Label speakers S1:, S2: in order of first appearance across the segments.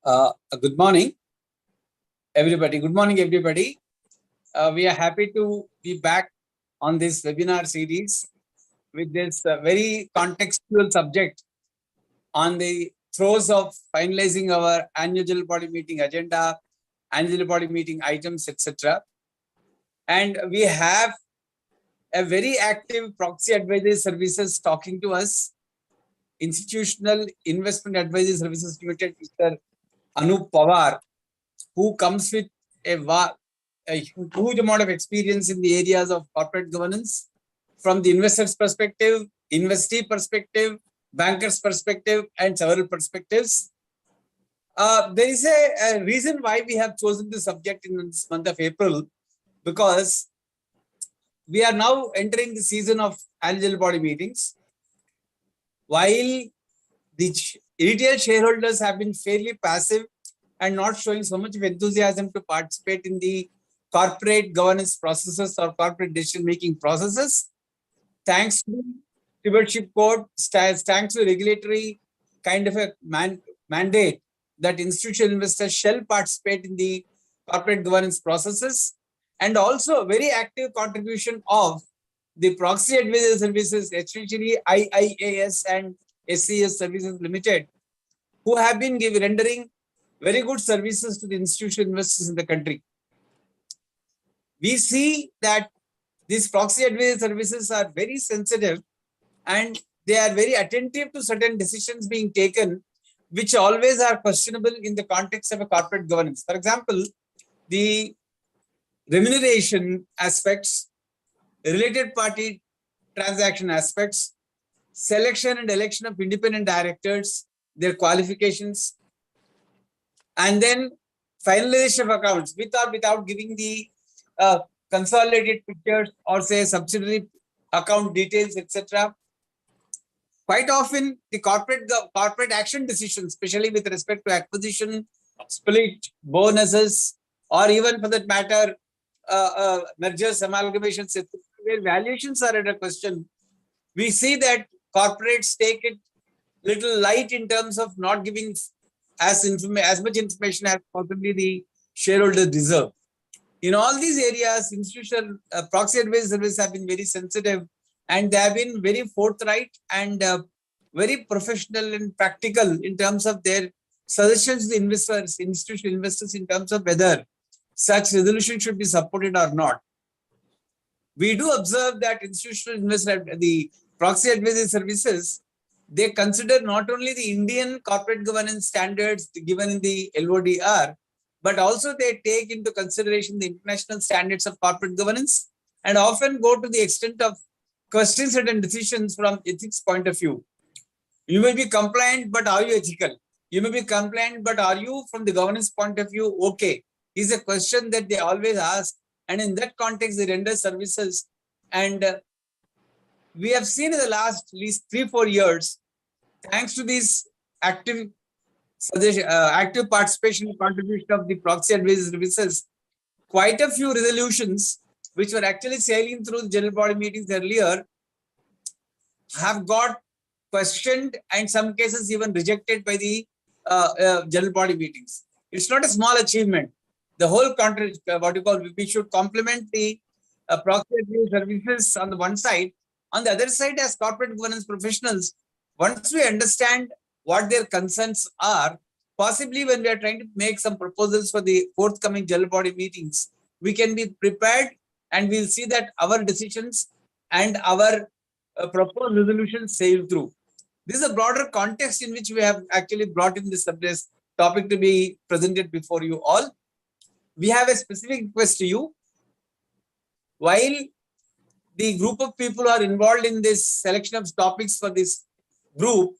S1: Good morning, everybody. Good morning, everybody. We are happy to be back on this webinar series with this very contextual subject on the throes of finalizing our annual general body meeting agenda, annual general body meeting items, etc. And we have a very active proxy advisory services talking to us, Institutional Investment Advisory Services Limited, Mr. Anup Pawar, who comes with a huge amount of experience in the areas of corporate governance from the investor's perspective, investee perspective, banker's perspective, and several perspectives. There is a reason why we have chosen this subject in this month of April, because we are now entering the season of annual body meetings. While the retail shareholders have been fairly passive and not showing so much of enthusiasm to participate in the corporate governance processes or corporate decision-making processes, thanks to stewardship code, thanks to regulatory kind of a mandate that institutional investors shall participate in the corporate governance processes, and also a very active contribution of the proxy advisory services, especially IIAS and SCS Services Limited, who have been rendering very good services to the institutional investors in the country. We see that these proxy advisory services are very sensitive and they are very attentive to certain decisions being taken, which always are questionable in the context of a corporate governance. For example, the remuneration aspects, related party transaction aspects, selection and election of independent directors, their qualifications, and then finalization of accounts with or without giving the consolidated pictures or say subsidiary account details, etc. Quite often, the corporate action decisions, especially with respect to acquisition, split, bonuses, or even for that matter, mergers, amalgamations, where valuations are at a question, we see that corporates take it little light in terms of not giving as much information as possibly the shareholders deserve. In all these areas, institutional proxy advisory services have been very sensitive, and they have been very forthright and very professional and practical in terms of their suggestions to the investors, institutional investors, in terms of whether such resolution should be supported or not. We do observe that institutional investors, the proxy advisory services, they consider not only the Indian corporate governance standards given in the LODR, but also they take into consideration the international standards of corporate governance and often go to the extent of questioning certain decisions from ethics point of view. You may be compliant, but are you ethical? You may be compliant, but are you from the governance point of view okay? Is a question that they always ask, and in that context they render services. And we have seen in the last at least 3-4 years, thanks to this active participation and contribution of the proxy advisory services, quite a few resolutions which were actually sailing through the general body meetings earlier have got questioned and in some cases even rejected by the general body meetings. It's not a small achievement. The whole country, we should complement the proxy advisory services on the one side. On the other side, as corporate governance professionals, once we understand what their concerns are, possibly when we are trying to make some proposals for the forthcoming general body meetings, we can be prepared and we'll see that our decisions and our proposed resolutions sail through. This is a broader context in which we have actually brought in this topic to be presented before you all. We have a specific request to you. While the group of people who are involved in this selection of topics for this group,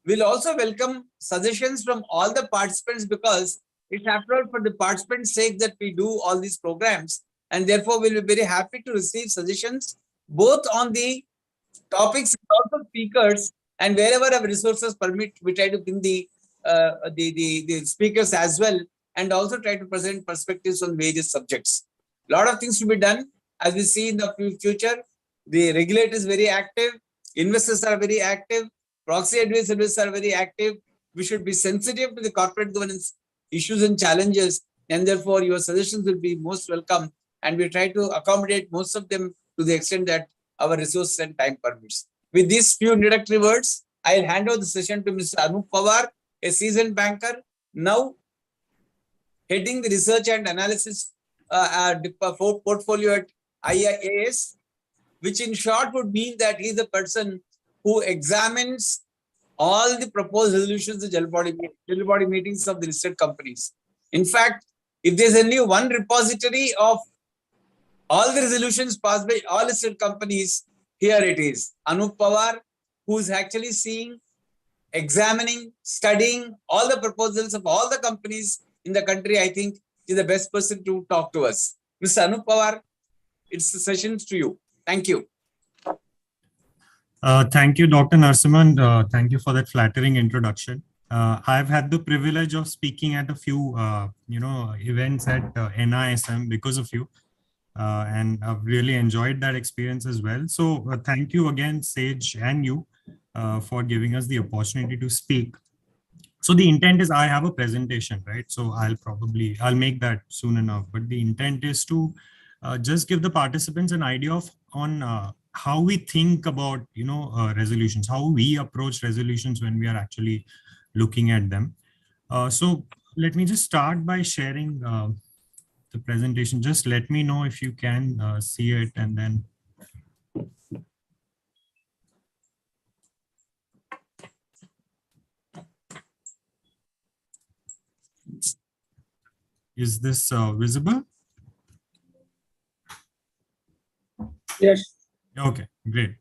S1: we'll also welcome suggestions from all the participants, because it's after all for the participants' sake that we do all these programs, and therefore we'll be very happy to receive suggestions both on the topics and also speakers, and wherever our resources permit, we try to bring the speakers as well, and also try to present perspectives on various subjects. A lot of things to be done. As we see in the future, the regulator is very active, investors are very active, proxy advisory services are very active. We should be sensitive to the corporate governance issues and challenges, and therefore your suggestions will be most welcome. And we try to accommodate most of them to the extent that our resources and time permits. With these few introductory words, I'll hand over the session to Mr. Anup Pawar, a seasoned banker, now heading the research and analysis portfolio at IIAS, which in short would mean that he is the person who examines all the proposed resolutions of general body meetings of the listed companies. In fact, if there's only one repository of all the resolutions passed by all listed companies, here it is. Anup Pawar, who is actually seeing, examining, studying all the proposals of all the companies in the country, I think is the best person to talk to us. Mr. Anup Pawar, it's the sessions to you. Thank you.
S2: Thank you, Dr. Narasimhan. Thank you for that flattering introduction. I've had the privilege of speaking at a few, events at NISM because of you. And I've really enjoyed that experience as well. So thank you again, Sage and you, for giving us the opportunity to speak. So the intent is I have a presentation, right? So I'll make that soon enough. But the intent is to just give the participants an idea on how we think about, resolutions, how we approach resolutions when we are actually looking at them. So let me just start by sharing the presentation. Just let me know if you can see it, and then is this visible?
S1: Yes.
S2: Okay, great.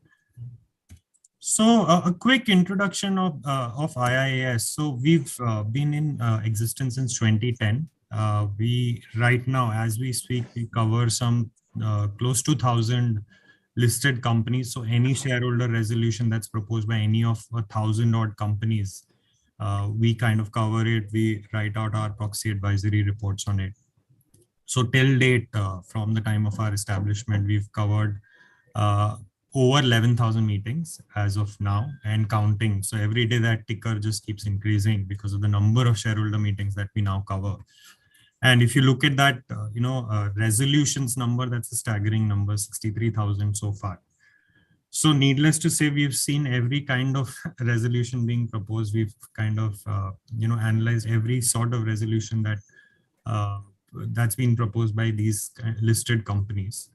S2: So a quick introduction of IIAS. So we've been in existence since 2010. We right now, as we speak, we cover some close to 1,000 listed companies. So any shareholder resolution that's proposed by any of 1,000 odd companies, we kind of cover it. We write out our proxy advisory reports on it. So till date, from the time of our establishment, we've covered over 11,000 meetings as of now and counting. So every day that ticker just keeps increasing because of the number of shareholder meetings that we now cover. And if you look at that, resolutions number, that's a staggering number, 63,000 so far. So needless to say, we've seen every kind of resolution being proposed. We've kind of, analyzed every sort of resolution that's been proposed by these listed companies.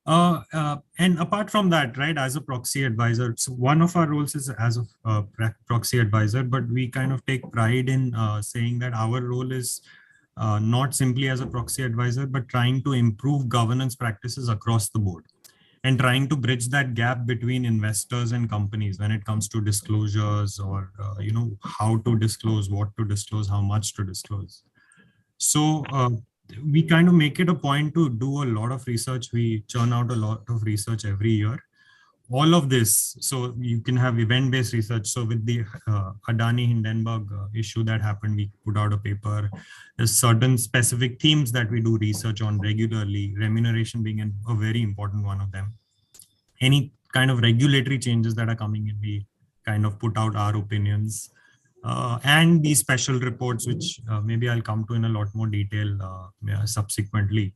S2: And apart from that, right, as a proxy advisor, so one of our roles is as a proxy advisor, but we kind of take pride in saying that our role is not simply as a proxy advisor, but trying to improve governance practices across the board and trying to bridge that gap between investors and companies when it comes to disclosures or, how to disclose, what to disclose, how much to disclose. So we kind of make it a point to do a lot of research. We churn out a lot of research every year. All of this, so you can have event-based research. So with the Adani Hindenburg issue that happened, we put out a paper. There's certain specific themes that we do research on regularly, remuneration being a very important one of them. Any kind of regulatory changes that are coming in, we kind of put out our opinions. And these special reports, which maybe I'll come to in a lot more detail subsequently.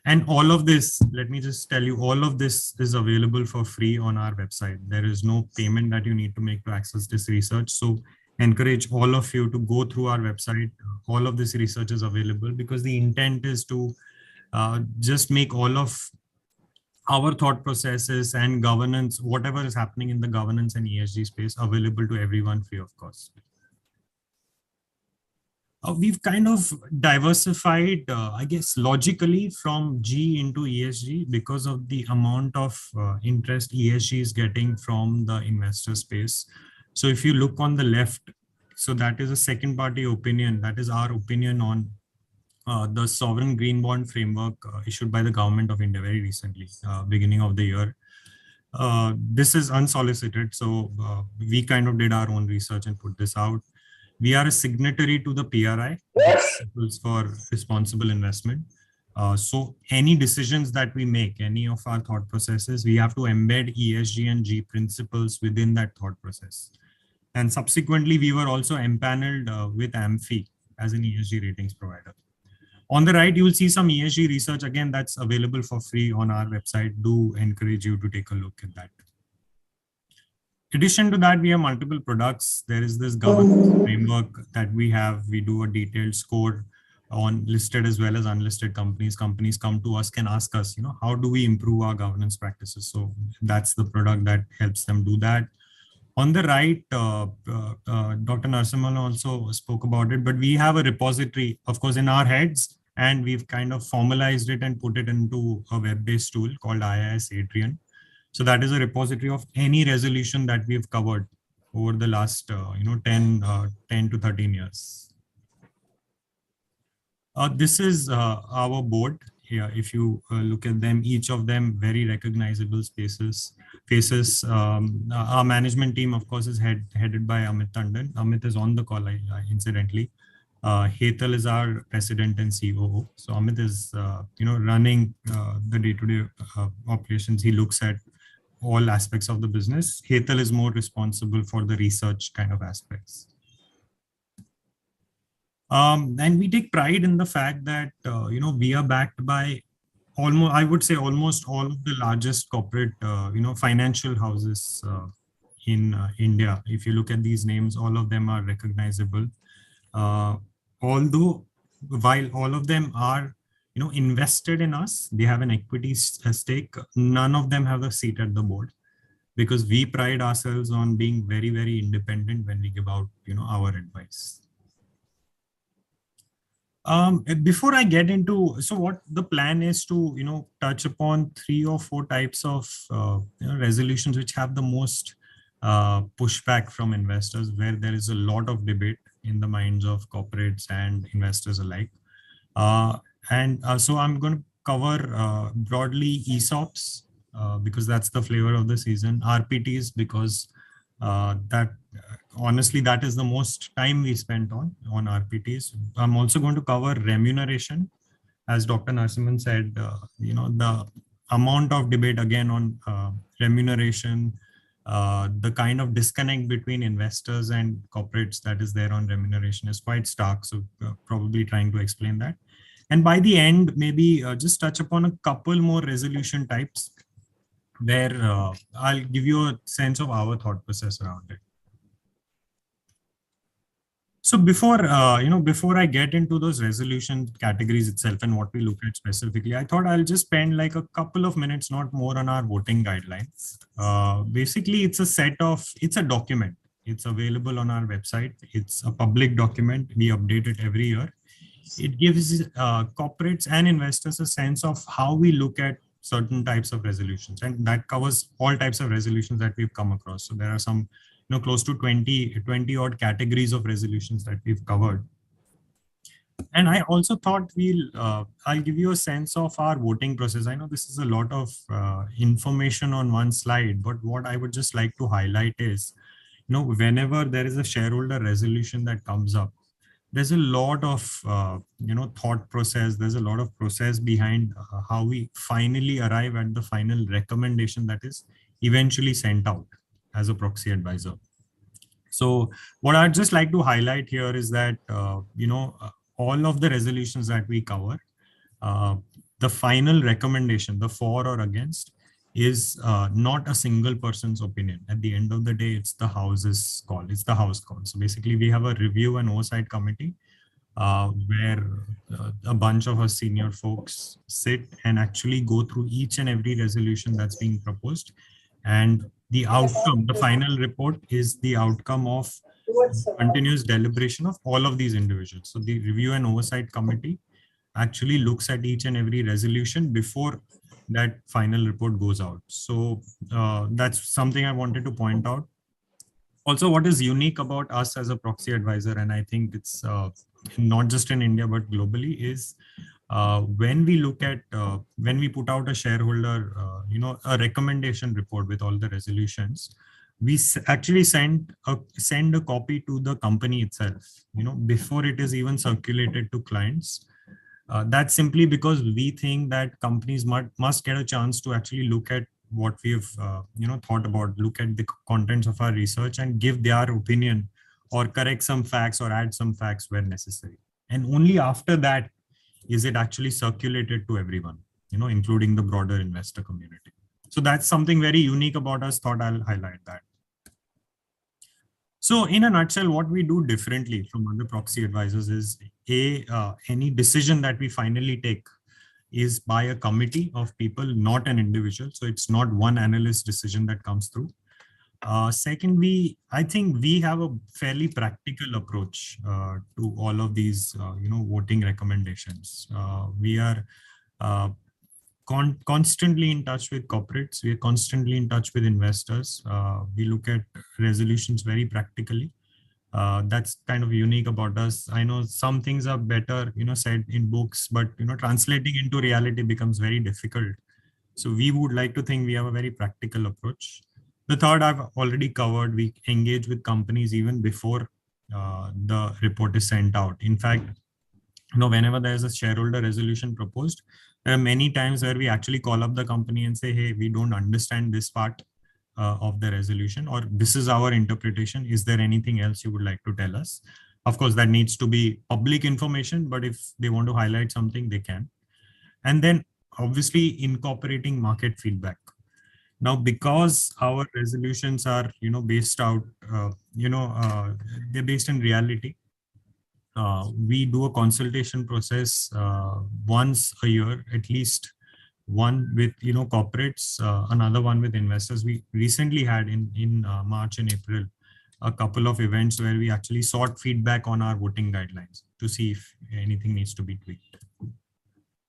S2: And all of this, let me just tell you, all of this is available for free on our website. There is no payment that you need to make to access this research. So encourage all of you to go through our website. All of this research is available because the intent is to just make all of our thought processes and governance, whatever is happening in the governance and ESG space, available to everyone free of cost. We've kind of diversified, I guess, logically from G into ESG because of the amount of interest ESG is getting from the investor space. So if you look on the left, so that is a second party opinion. That is our opinion on the sovereign green bond framework issued by the government of India very recently, beginning of the year. This is unsolicited. So we kind of did our own research and put this out. We are a signatory to the PRI, Principles for Responsible Investment. So any decisions that we make, any of our thought processes, we have to embed ESG and G principles within that thought process. And subsequently, we were also empaneled with AMFI as an ESG ratings provider. On the right, you will see some ESG research. Again, that's available for free on our website. Do encourage you to take a look at that. In addition to that, we have multiple products. There is this governance framework that we have. We do a detailed score on listed as well as unlisted companies. Companies come to us, can ask us, how do we improve our governance practices? So that's the product that helps them do that. On the right, Dr. Narasimhan also spoke about it, but we have a repository, of course, in our heads, and we've kind of formalized it and put it into a web-based tool called IIAS Adrian. So that is a repository of any resolution that we've covered over the last 10 to 13 years. This is our board here. If you look at them, each of them very recognizable faces. Our management team, of course, is headed by Amit Tandon. Amit is on the call, incidentally. Hetal is our president and COO. So Amit is, running the day-to-day operations. He looks at all aspects of the business. Hetal is more responsible for the research kind of aspects. And we take pride in the fact that, we are backed by almost all of the largest corporate, financial houses in India. If you look at these names, all of them are recognizable. Although while all of them are, invested in us, they have an equity stake, none of them have a seat at the board, because we pride ourselves on being very, very independent when we give out, our advice. Before I get into, so what the plan is to, touch upon 3 or 4 types of resolutions which have the most pushback from investors, where there is a lot of debate in the minds of corporates and investors alike. So I'm going to cover broadly ESOPs because that's the flavor of the season, RPTs because honestly, that is the most time we spent on RPTs. I'm also going to cover remuneration. As Dr. Narasimhan said, the amount of debate again on remuneration, the kind of disconnect between investors and corporates that is there on remuneration is quite stark. So probably trying to explain that. And by the end, maybe just touch upon a couple more resolution types where I'll give you a sense of our thought process around it. So before I get into those resolution categories itself and what we look at specifically, I thought I'll just spend like a couple of minutes, not more, on our voting guidelines. Basically, it's a document. It's available on our website. It's a public document. We update it every year. It gives corporates and investors a sense of how we look at certain types of resolutions, and that covers all types of resolutions that we've come across. So there are some, close to 20 odd categories of resolutions that we've covered. And I also thought I'll give you a sense of our voting process. I know this is a lot of information on one slide, but what I would just like to highlight is, whenever there is a shareholder resolution that comes up, there's a lot of thought process. There's a lot of process behind how we finally arrive at the final recommendation that is eventually sent out as a proxy advisor. So what I'd just like to highlight here is that all of the resolutions that we cover, the final recommendation, the for or against, is not a single person's opinion. At the end of the day, it's the house's call. It's the house call. So basically, we have a review and oversight committee where a bunch of us senior folks sit and actually go through each and every resolution that's being proposed. And the outcome, the final report, is the outcome of continuous deliberation of all of these individuals. So the review and oversight committee actually looks at each and every resolution before that final report goes out. So that's something I wanted to point out. Also, what is unique about us as a proxy advisor, and I think it's not just in India, but globally, is when we look at, when we put out a shareholder, a recommendation report with all the resolutions, we actually send a copy to the company itself, before it is even circulated to clients. That's simply because we think that companies must get a chance to actually look at what we've thought about, look at the contents of our research and give their opinion or correct some facts or add some facts where necessary. And only after that is it actually circulated to everyone, including the broader investor community. So that's something very unique about us. Thought I'll highlight that. So in a nutshell, what we do differently from other proxy advisors is any decision that we finally take is by a committee of people, not an individual. So it's not one analyst decision that comes through. Second, I think we have a fairly practical approach to all of these, voting recommendations. We are constantly in touch with corporates. We are constantly in touch with investors. We look at resolutions very practically. That's kind of unique about us. I know some things are better, said in books, but, translating into reality becomes very difficult. So we would like to think we have a very practical approach. The third I've already covered. We engage with companies even before the report is sent out. In fact, whenever there's a shareholder resolution proposed, there are many times where we actually call up the company and say, hey, we don't understand this part of the resolution, or this is our interpretation. Is there anything else you would like to tell us? Of course, that needs to be public information, but if they want to highlight something, they can. And then obviously incorporating market feedback. Now, because our resolutions are, based out, they're based in reality. We do a consultation process once a year, at least one with corporates, another one with investors. We recently had in March and April a couple of events where we actually sought feedback on our voting guidelines to see if anything needs to be tweaked.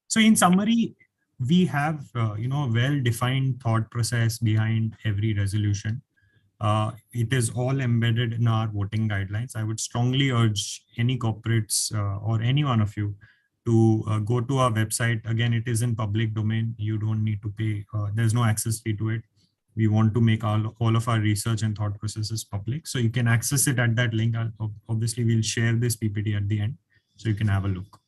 S2: So in summary, we have a well-defined thought process behind every resolution. It is all embedded in our voting guidelines. I would strongly urge any corporates or any one of you to go to our website. Again, it is in public domain. You don't need to pay. There's no access fee to it. We want to make all of our research and thought processes public. So you can access it at that link. Obviously, we'll share this PPT at the end so you can have a look.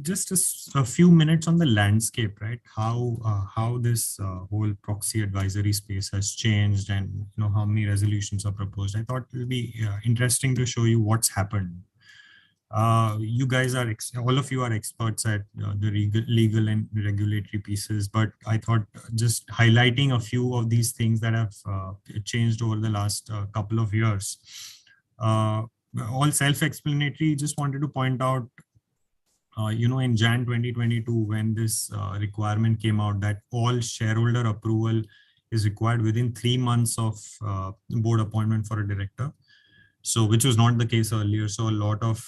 S2: Just a few minutes on the landscape, right? How this whole proxy advisory space has changed, and how many resolutions are proposed. I thought it would be interesting to show you what's happened. You guys are all of you are experts at the legal and regulatory pieces, but I thought just highlighting a few of these things that have changed over the last couple of years. All self-explanatory. Just wanted to point out. In Jan 2022, when this requirement came out that all shareholder approval is required within 3 months of board appointment for a director. So, which was not the case earlier. So a lot of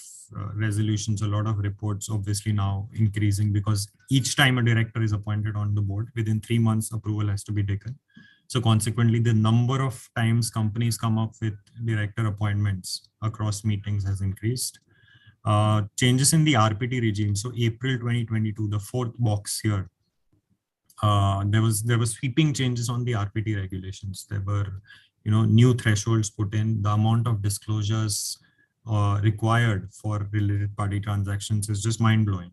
S2: resolutions, a lot of reports obviously now increasing, because each time a director is appointed on the board, within 3 months approval has to be taken. So consequently, the number of times companies come up with director appointments across meetings has increased. Changes in the RPT regime. So April 2022, the fourth box here, there was sweeping changes on the RPT regulations. There were, new thresholds put in. The amount of disclosures required for related party transactions is just mind blowing.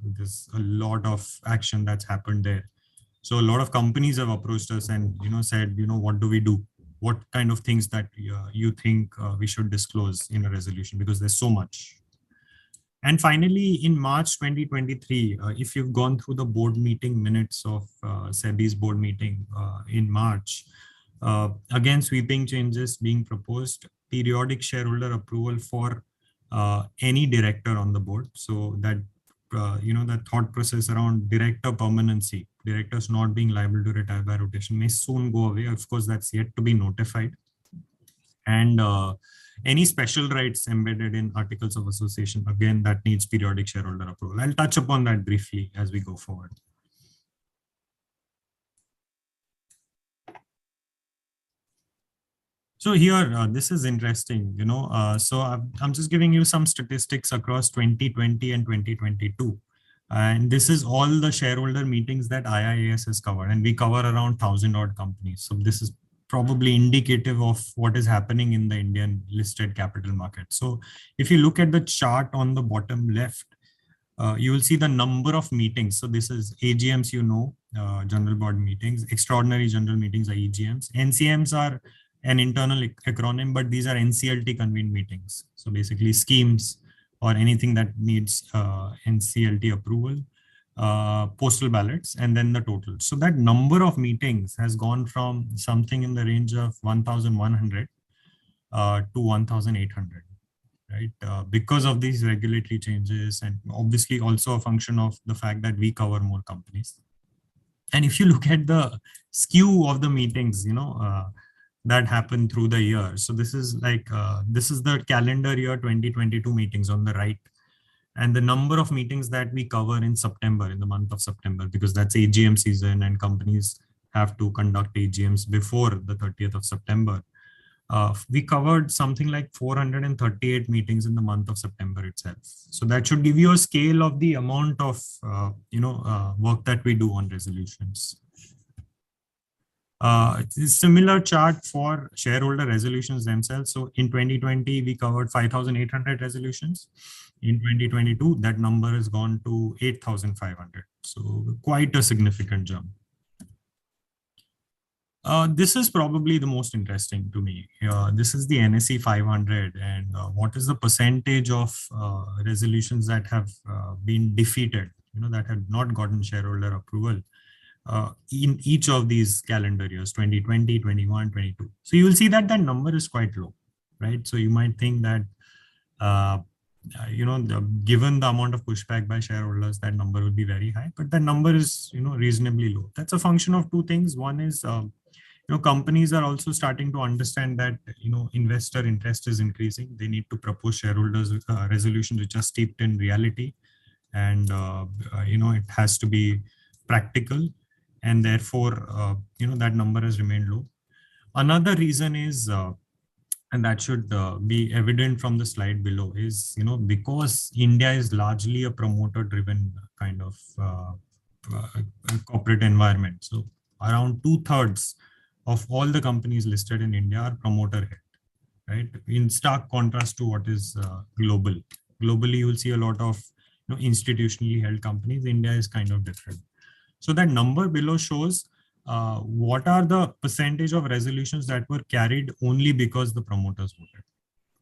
S2: There's a lot of action that's happened there. So a lot of companies have approached us and said, what do we do? What kind of things that you think we should disclose in a resolution, because there's so much. And finally, in March 2023, if you've gone through the board meeting minutes of SEBI's board meeting in March, again, sweeping changes being proposed, periodic shareholder approval for any director on the board. So that, that thought process around director permanency, directors not being liable to retire by rotation may soon go away. Of course, that's yet to be notified. And any special rights embedded in articles of association, again, that needs periodic shareholder approval. I'll touch upon that briefly as we go forward. So here, this is interesting, so I'm just giving you some statistics across 2020 and 2022. And this is all the shareholder meetings that IIAS has covered, and we cover around 1,000 odd companies. So this is probably indicative of what is happening in the Indian listed capital market. So if you look at the chart on the bottom left, you will see the number of meetings. So this is AGMs, general board meetings. Extraordinary general meetings are EGMs. NCMs are an internal acronym, but these are NCLT convened meetings. So basically schemes or anything that needs NCLT approval, postal ballots, and then the total. So that number of meetings has gone from something in the range of 1,100 to 1,800, right? Because of these regulatory changes, and obviously also a function of the fact that we cover more companies. And if you look at the skew of the meetings, that happen through the year. So this is like, this is the calendar year 2022 meetings on the right. And the number of meetings that we cover in September, in the month of September, because that's AGM season and companies have to conduct AGMs before the 30th of September. We covered something like 438 meetings in the month of September itself. So that should give you a scale of the amount of work that we do on resolutions. It's a similar chart for shareholder resolutions themselves. So in 2020, we covered 5,800 resolutions. In 2022, that number has gone to 8,500. So quite a significant jump. This is probably the most interesting to me. This is the NSE 500, and what is the percentage of resolutions that have been defeated, that had not gotten shareholder approval in each of these calendar years, 2020, 21, 22. So you will see that that number is quite low, right? So you might think that, given the amount of pushback by shareholders, that number will be very high, but that number is, reasonably low. That's a function of two things. One is, companies are also starting to understand that, investor interest is increasing. They need to propose shareholders resolutions which are steeped in reality. And, it has to be practical. And therefore, that number has remained low. Another reason is, and that should be evident from the slide below, is, because India is largely a promoter-driven kind of corporate environment. So around 2/3 of all the companies listed in India are promoter-head, right? In stark contrast to what is global. Globally, you will see a lot of institutionally held companies. India is kind of different. So that number below shows what are the percentage of resolutions that were carried only because the promoters voted.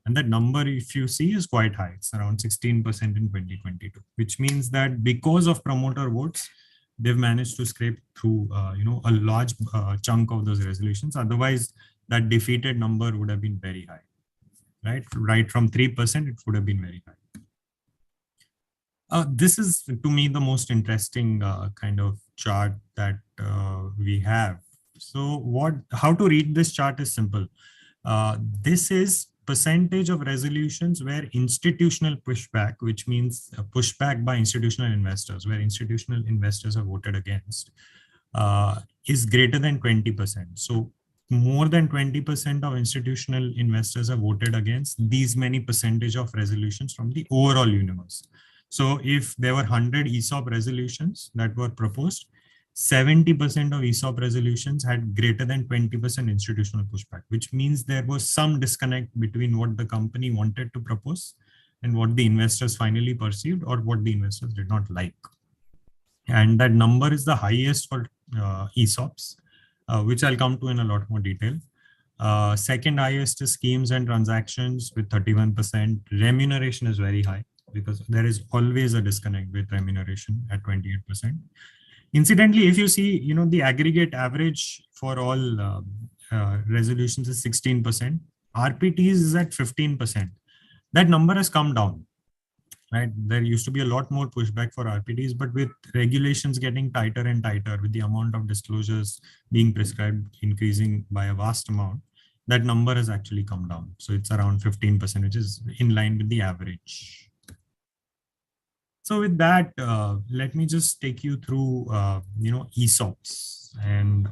S2: And that number, if you see, is quite high. It's around 16% in 2022, which means that because of promoter votes, they've managed to scrape through, a large chunk of those resolutions. Otherwise, that defeated number would have been very high, right? Right from 3%, it would have been very high. This is, to me, the most interesting kind of chart that we have. So how to read this chart is simple. This is percentage of resolutions where institutional pushback, which means pushback by institutional investors, where institutional investors have voted against, is greater than 20%. So more than 20% of institutional investors have voted against these many percentage of resolutions from the overall universe. So if there were 100 ESOP resolutions that were proposed, 70% of ESOP resolutions had greater than 20% institutional pushback, which means there was some disconnect between what the company wanted to propose and what the investors finally perceived or what the investors did not like. And that number is the highest for ESOPs, which I'll come to in a lot more detail. Second highest is schemes and transactions with 31%. Remuneration is very high, because there is always a disconnect with remuneration at 28%. Incidentally, if you see, the aggregate average for all resolutions is 16%. RPTs is at 15%. That number has come down, right? There used to be a lot more pushback for RPTs, but with regulations getting tighter and tighter, with the amount of disclosures being prescribed increasing by a vast amount, that number has actually come down. So it's around 15%, which is in line with the average. So with that, let me just take you through, ESOPs and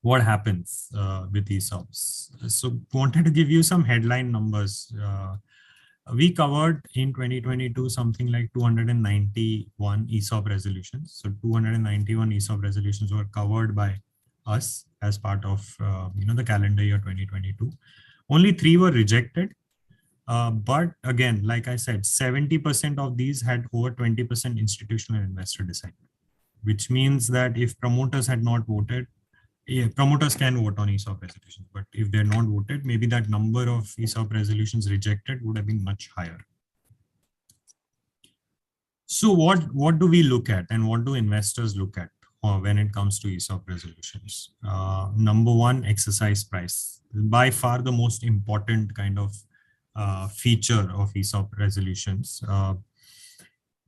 S2: what happens with ESOPs. So wanted to give you some headline numbers. We covered in 2022 something like 291 ESOP resolutions. So 291 ESOP resolutions were covered by us as part of the calendar year 2022. Only 3 were rejected. But again, like I said, 70% of these had over 20% institutional investor dissent. which means that if promoters had not voted, yeah, promoters can vote on ESOP resolutions, but if they're not voted, maybe that number of ESOP resolutions rejected would have been much higher. So what do we look at, and what do investors look at when it comes to ESOP resolutions? Number one, exercise price. By far the most important kind of feature of ESOP resolutions.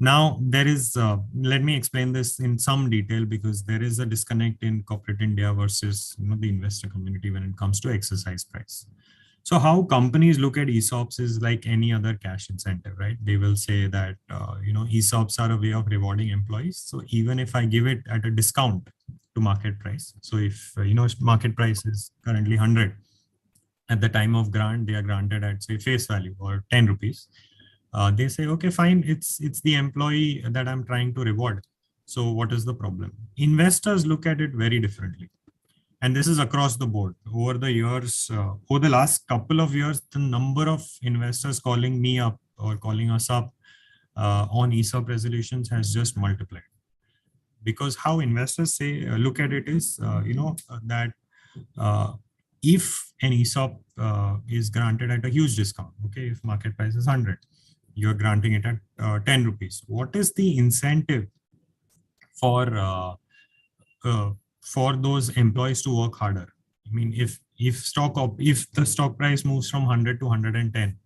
S2: Now there is, let me explain this in some detail, because there is a disconnect in corporate India versus the investor community when it comes to exercise price. So how companies look at ESOPs is like any other cash incentive, right? They will say that, ESOPs are a way of rewarding employees. So even if I give it at a discount to market price, so if, market price is currently 100, at the time of grant, they are granted at say face value or 10 rupees. They say, okay, fine, it's the employee that I'm trying to reward. So what is the problem? Investors look at it very differently. And this is across the board. Over the years, over the last couple of years, the number of investors calling me up or calling us up on ESOP resolutions has just multiplied. Because how investors say, look at it is, that if an ESOP is granted at a huge discount, okay, if market price is 100, you're granting it at 10 rupees. What is the incentive for those employees to work harder? I mean, if the stock price moves from 100 to 110,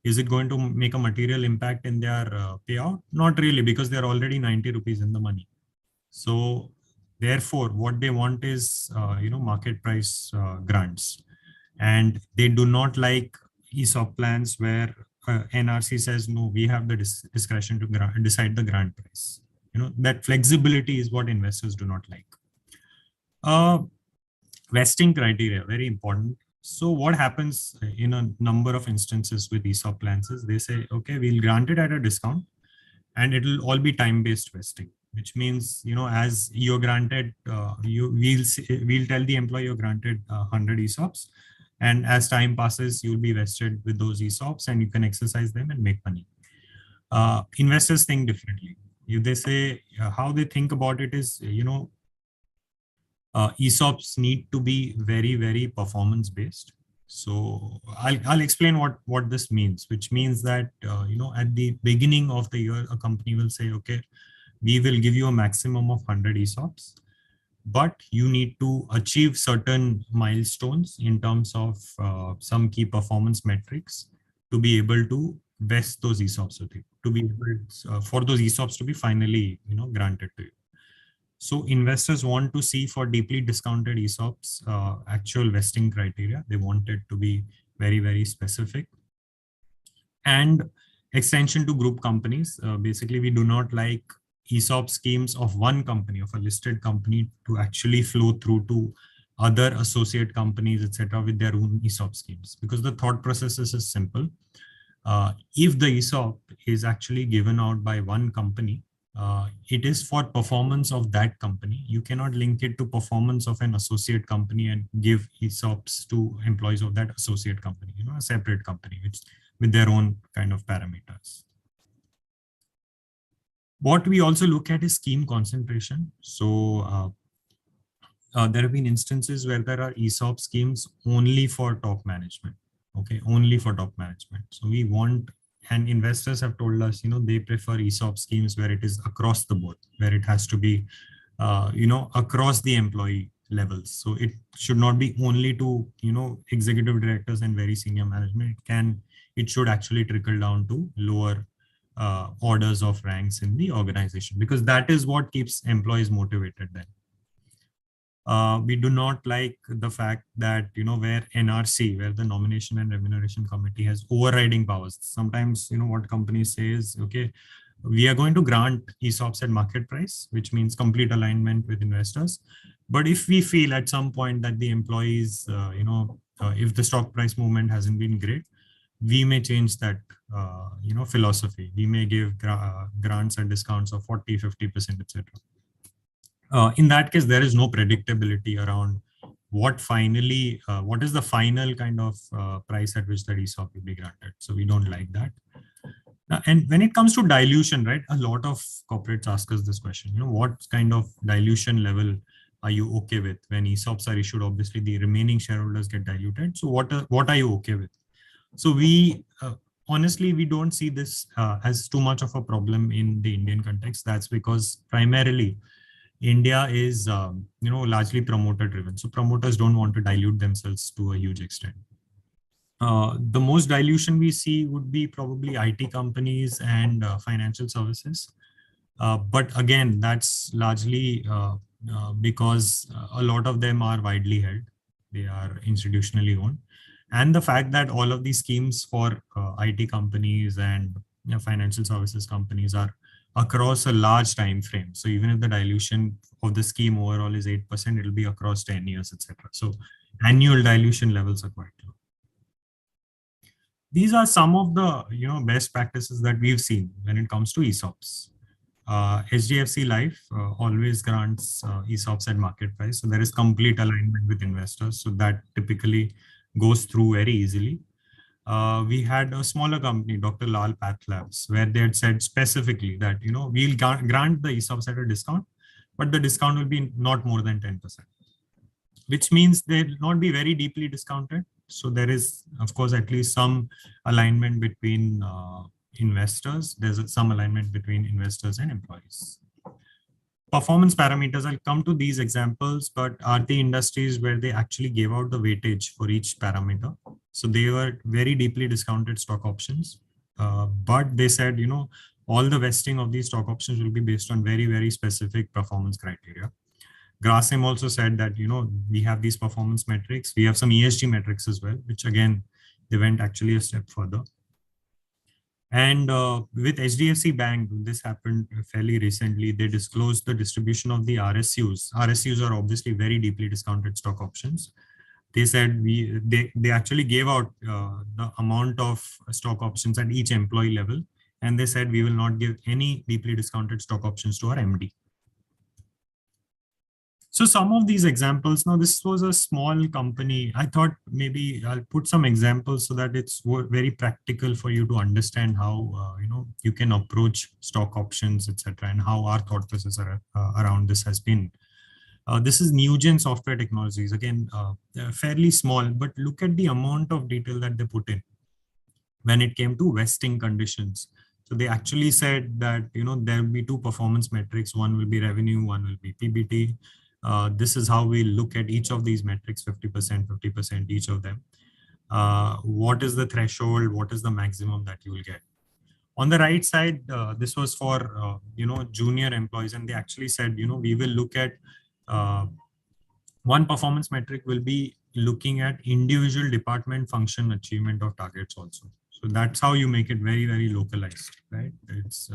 S2: is it going to make a material impact in their payout? Not really, because they're already 90 rupees in the money. So therefore, what they want is, market price grants. And they do not like ESOP plans where NRC says, no, we have the discretion to decide the grant price. That flexibility is what investors do not like. Vesting criteria, very important. So what happens in a number of instances with ESOP plans is they say, okay, we'll grant it at a discount and it'll all be time-based vesting, which means, as you're granted, we'll tell the employee you're granted 100 ESOPs. And as time passes, you'll be vested with those ESOPs and you can exercise them and make money. Investors think differently. If they say, how they think about it is, ESOPs need to be very, very performance based. So I'll explain what this means, which means that, at the beginning of the year, a company will say, okay, we will give you a maximum of 100 ESOPs, but you need to achieve certain milestones in terms of some key performance metrics to be able to vest those ESOPs with you, to be able for those ESOPs to be finally, granted to you. So investors want to see for deeply discounted ESOPs, actual vesting criteria. They want it to be very, very specific. And extension to group companies. Basically, we do not like ESOP schemes of one company, of a listed company, to actually flow through to other associate companies, etc., with their own ESOP schemes. Because the thought process is simple. If the ESOP is actually given out by one company, it is for performance of that company. You cannot link it to performance of an associate company and give ESOPs to employees of that associate company, a separate company with their own kind of parameters. What we also look at is scheme concentration. So there have been instances where there are ESOP schemes only for top management. Okay, only for top management. So we want, and investors have told us, they prefer ESOP schemes where it is across the board, where it has to be, across the employee levels. So it should not be only to, executive directors and very senior management. It should actually trickle down to lower orders of ranks in the organization, because that is what keeps employees motivated then. We do not like the fact that, where NRC, where the Nomination and Remuneration Committee has overriding powers. Sometimes, what companies say is, okay, we are going to grant ESOPs at market price, which means complete alignment with investors. But if we feel at some point that the employees, if the stock price movement hasn't been great, we may change that, philosophy. We may give grants and discounts of 40, 50%, etc. In that case, there is no predictability around what is the final kind of price at which the ESOP will be granted. So we don't like that. And when it comes to dilution, right, a lot of corporates ask us this question, what kind of dilution level are you okay with when ESOPs are issued? Obviously, the remaining shareholders get diluted. So what are you okay with? So we honestly, we don't see this as too much of a problem in the Indian context. That's because primarily India is, largely promoter driven. So promoters don't want to dilute themselves to a huge extent. The most dilution we see would be probably IT companies and financial services. But again, that's largely because a lot of them are widely held. They are institutionally owned. And the fact that all of these schemes for IT companies and financial services companies are across a large time frame. So even if the dilution of the scheme overall is 8%, it'll be across 10 years, etc. So annual dilution levels are quite low. These are some of the best practices that we've seen when it comes to ESOPs. HDFC Life always grants ESOPs at market price. So there is complete alignment with investors. So that typically goes through very easily. We had a smaller company, Dr. Lal Path Labs, where they had said specifically that, we'll grant the ESOPs at a discount, but the discount will be not more than 10%, which means they'll not be very deeply discounted. So there is, of course, at least some alignment between investors. There's some alignment between investors and employees. Performance parameters, I'll come to these examples, but are the industries where they actually gave out the weightage for each parameter. So they were very deeply discounted stock options, but they said, all the vesting of these stock options will be based on very, very specific performance criteria. Grasim also said that, we have these performance metrics. We have some ESG metrics as well, which again, they went actually a step further. And with HDFC Bank, this happened fairly recently. They disclosed the distribution of the RSUs. RSUs are obviously very deeply discounted stock options. They said they actually gave out the amount of stock options at each employee level. And they said, we will not give any deeply discounted stock options to our MD. So some of these examples, now this was a small company. I thought maybe I'll put some examples so that it's very practical for you to understand how, you can approach stock options, etc., and how our thought process around this has been. This is Newgen Software Technologies. Again, fairly small, but look at the amount of detail that they put in when it came to vesting conditions. So they actually said that, there will be two performance metrics. One will be revenue, one will be PBT. This is how we look at each of these metrics, 50%, 50%, each of them. What is the threshold? What is the maximum that you will get? On the right side, this was for, junior employees. And they actually said, we will look at one performance metric will be looking at individual department function achievement of targets also. So that's how you make it very, very localized, right? It's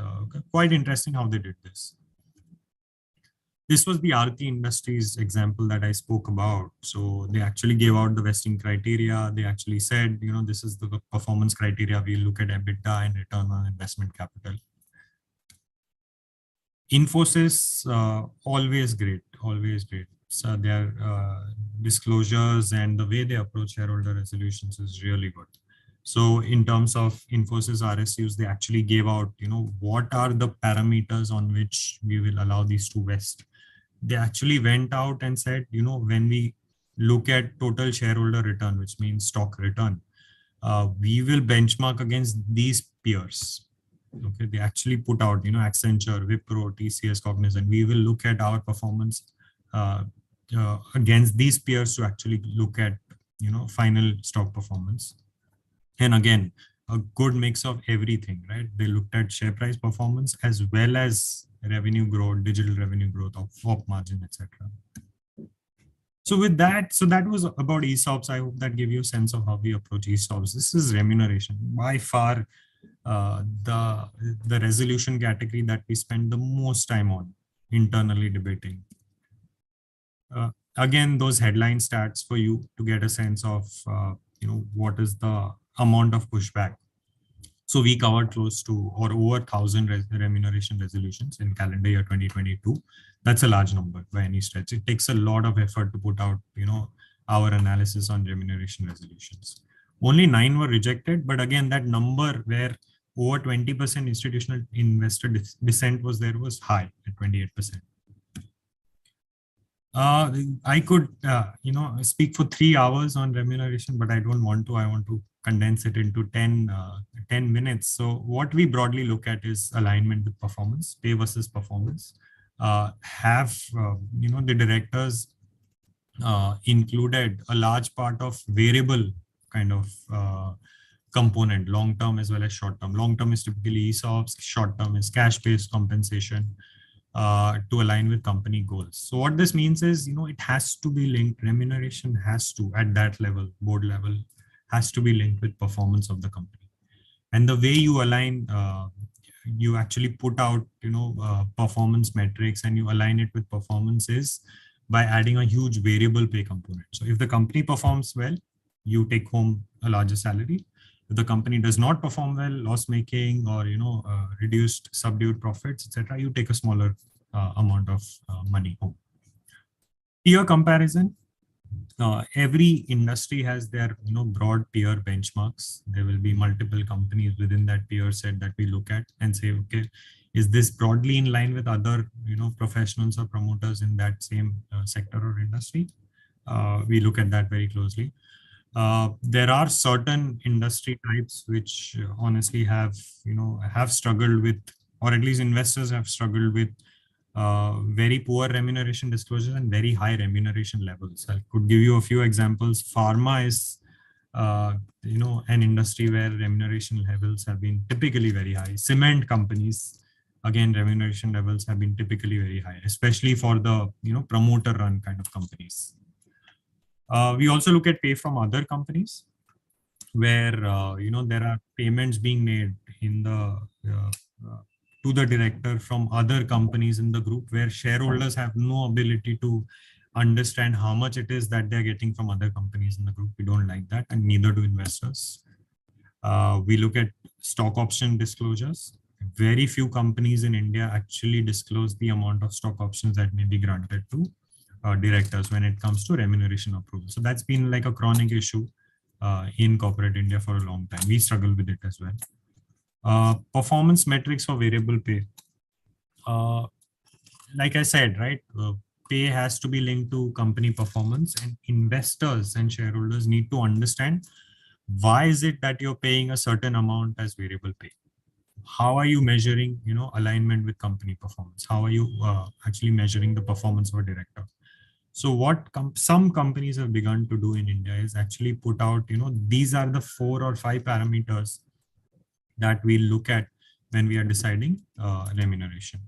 S2: quite interesting how they did this. This was the Aarti Industries example that I spoke about. So they actually gave out the vesting criteria. They actually said, this is the performance criteria. We look at EBITDA and return on investment capital. Infosys, always great, always great. So their disclosures and the way they approach shareholder resolutions is really good. So in terms of Infosys RSUs, they actually gave out, what are the parameters on which we will allow these to vest. They actually went out and said, when we look at total shareholder return, which means stock return, we will benchmark against these peers. Okay, they actually put out, Accenture, Wipro, TCS, Cognizant. We will look at our performance against these peers to actually look at, final stock performance. And again, a good mix of everything, right? They looked at share price performance as well as revenue growth, digital revenue growth, op margin, etc. So with that, that was about ESOPs. I hope that gave you a sense of how we approach ESOPs. This is remuneration. By far, the resolution category that we spend the most time on internally debating. Again, those headline stats for you to get a sense of, what is the amount of pushback. So we covered close to or over 1,000 remuneration resolutions in calendar year 2022. That's a large number by any stretch. It takes a lot of effort to put out, our analysis on remuneration resolutions. Only 9 were rejected, but again, that number where over 20% institutional investor dissent was high at 28%. I could, speak for 3 hours on remuneration, but I don't want to. I want to condense it into 10 minutes. So what we broadly look at is alignment with performance, pay versus performance. The directors included a large part of variable kind of component, long-term as well as short-term. Long-term is typically ESOPs, short-term is cash-based compensation to align with company goals. So what this means is, it has to be linked, remuneration has to, at that level, board level, has to be linked with performance of the company. And the way you align, you actually put out, performance metrics and you align it with performance is by adding a huge variable pay component. So if the company performs well, you take home a larger salary. If the company does not perform well, loss making or reduced, subdued profits, etc., you take a smaller amount of money home. Peer comparison. Every industry has their broad peer benchmarks. There will be multiple companies within that peer set that we look at and say, okay, is this broadly in line with other professionals or promoters in that same sector or industry? We look at that very closely. There are certain industry types which honestly have struggled with, or at least investors have struggled with very poor remuneration disclosures and very high remuneration levels. I could give you a few examples. Pharma is an industry where remuneration levels have been typically very high. Cement companies, again, remuneration levels have been typically very high, especially for the promoter run kind of companies. We also look at pay from other companies where there are payments being made in the to the director from other companies in the group where shareholders have no ability to understand how much it is that they're getting from other companies in the group. We don't like that, and neither do investors. We look at stock option disclosures. Very few companies in India actually disclose the amount of stock options that may be granted to directors when it comes to remuneration approval. So that's been like a chronic issue in corporate India for a long time. We struggle with it as well. Performance metrics for variable pay. Like I said, right, pay has to be linked to company performance, and investors and shareholders need to understand why is it that you're paying a certain amount as variable pay. How are you measuring, alignment with company performance? How are you actually measuring the performance of a director? So what some companies have begun to do in India is actually put out, these are the 4 or 5 parameters that we look at when we are deciding remuneration,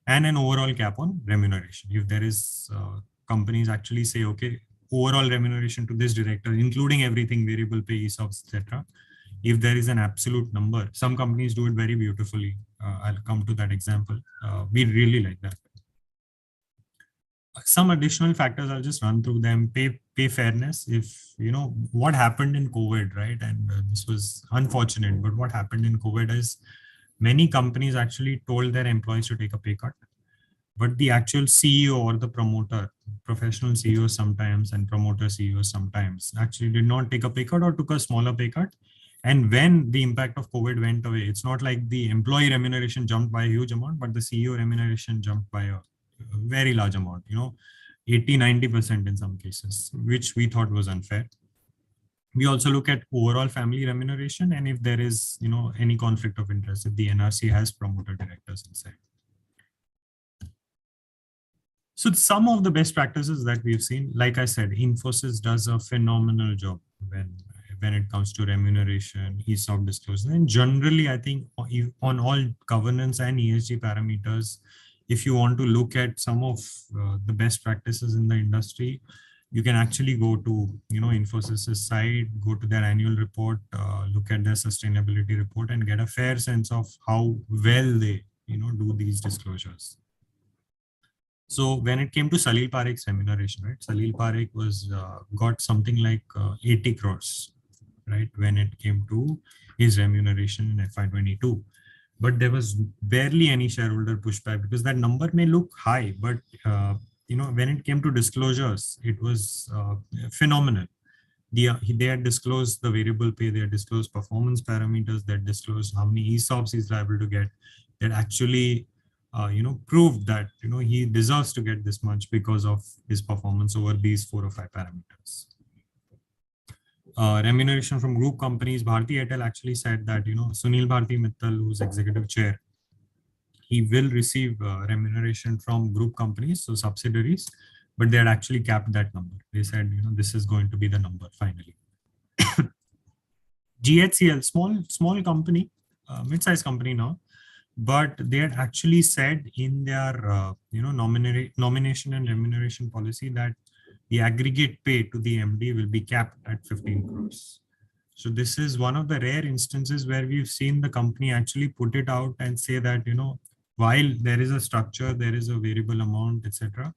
S2: and an overall cap on remuneration. If there is companies actually say, okay, overall remuneration to this director, including everything, variable pay, ESOPs, etc. If there is an absolute number, some companies do it very beautifully. I'll come to that example. We really like that. Some additional factors, I'll just run through them. Pay fairness. If what happened in COVID, right? And this was unfortunate, but what happened in COVID is many companies actually told their employees to take a pay cut, but the actual CEO or the promoter, professional CEOs sometimes and promoter CEOs sometimes actually did not take a pay cut or took a smaller pay cut. And when the impact of COVID went away, it's not like the employee remuneration jumped by a huge amount, but the CEO remuneration jumped by a very large amount, 80-90% in some cases, which we thought was unfair. We also look at overall family remuneration, and if there is, any conflict of interest, if the NRC has promoter directors inside. So some of the best practices that we've seen, like I said, Infosys does a phenomenal job when it comes to remuneration, ESOP disclosure. And generally, I think on all governance and ESG parameters, if you want to look at some of the best practices in the industry, you can actually go to, Infosys' site, go to their annual report, look at their sustainability report and get a fair sense of how well they, do these disclosures. So when it came to Salil Parikh's remuneration, right? Salil Parikh was got something like 80 crores, right? When it came to his remuneration in FY22. But there was barely any shareholder pushback because that number may look high, but when it came to disclosures, it was phenomenal. They had disclosed the variable pay, they had disclosed performance parameters, they had disclosed how many ESOPs he's liable to get. That actually proved that he deserves to get this much because of his performance over these 4 or 5 parameters. Remuneration from group companies, Bharti Airtel actually said that Sunil Bharti Mittal, who's executive chair, he will receive remuneration from group companies, so subsidiaries, but they had actually capped that number. They said this is going to be the number finally. GHCL, small company, mid-sized company now, but they had actually said in their nomination and remuneration policy that the aggregate pay to the MD will be capped at 15 crores. So this is one of the rare instances where we've seen the company actually put it out and say that while there is a structure, there is a variable amount, etc.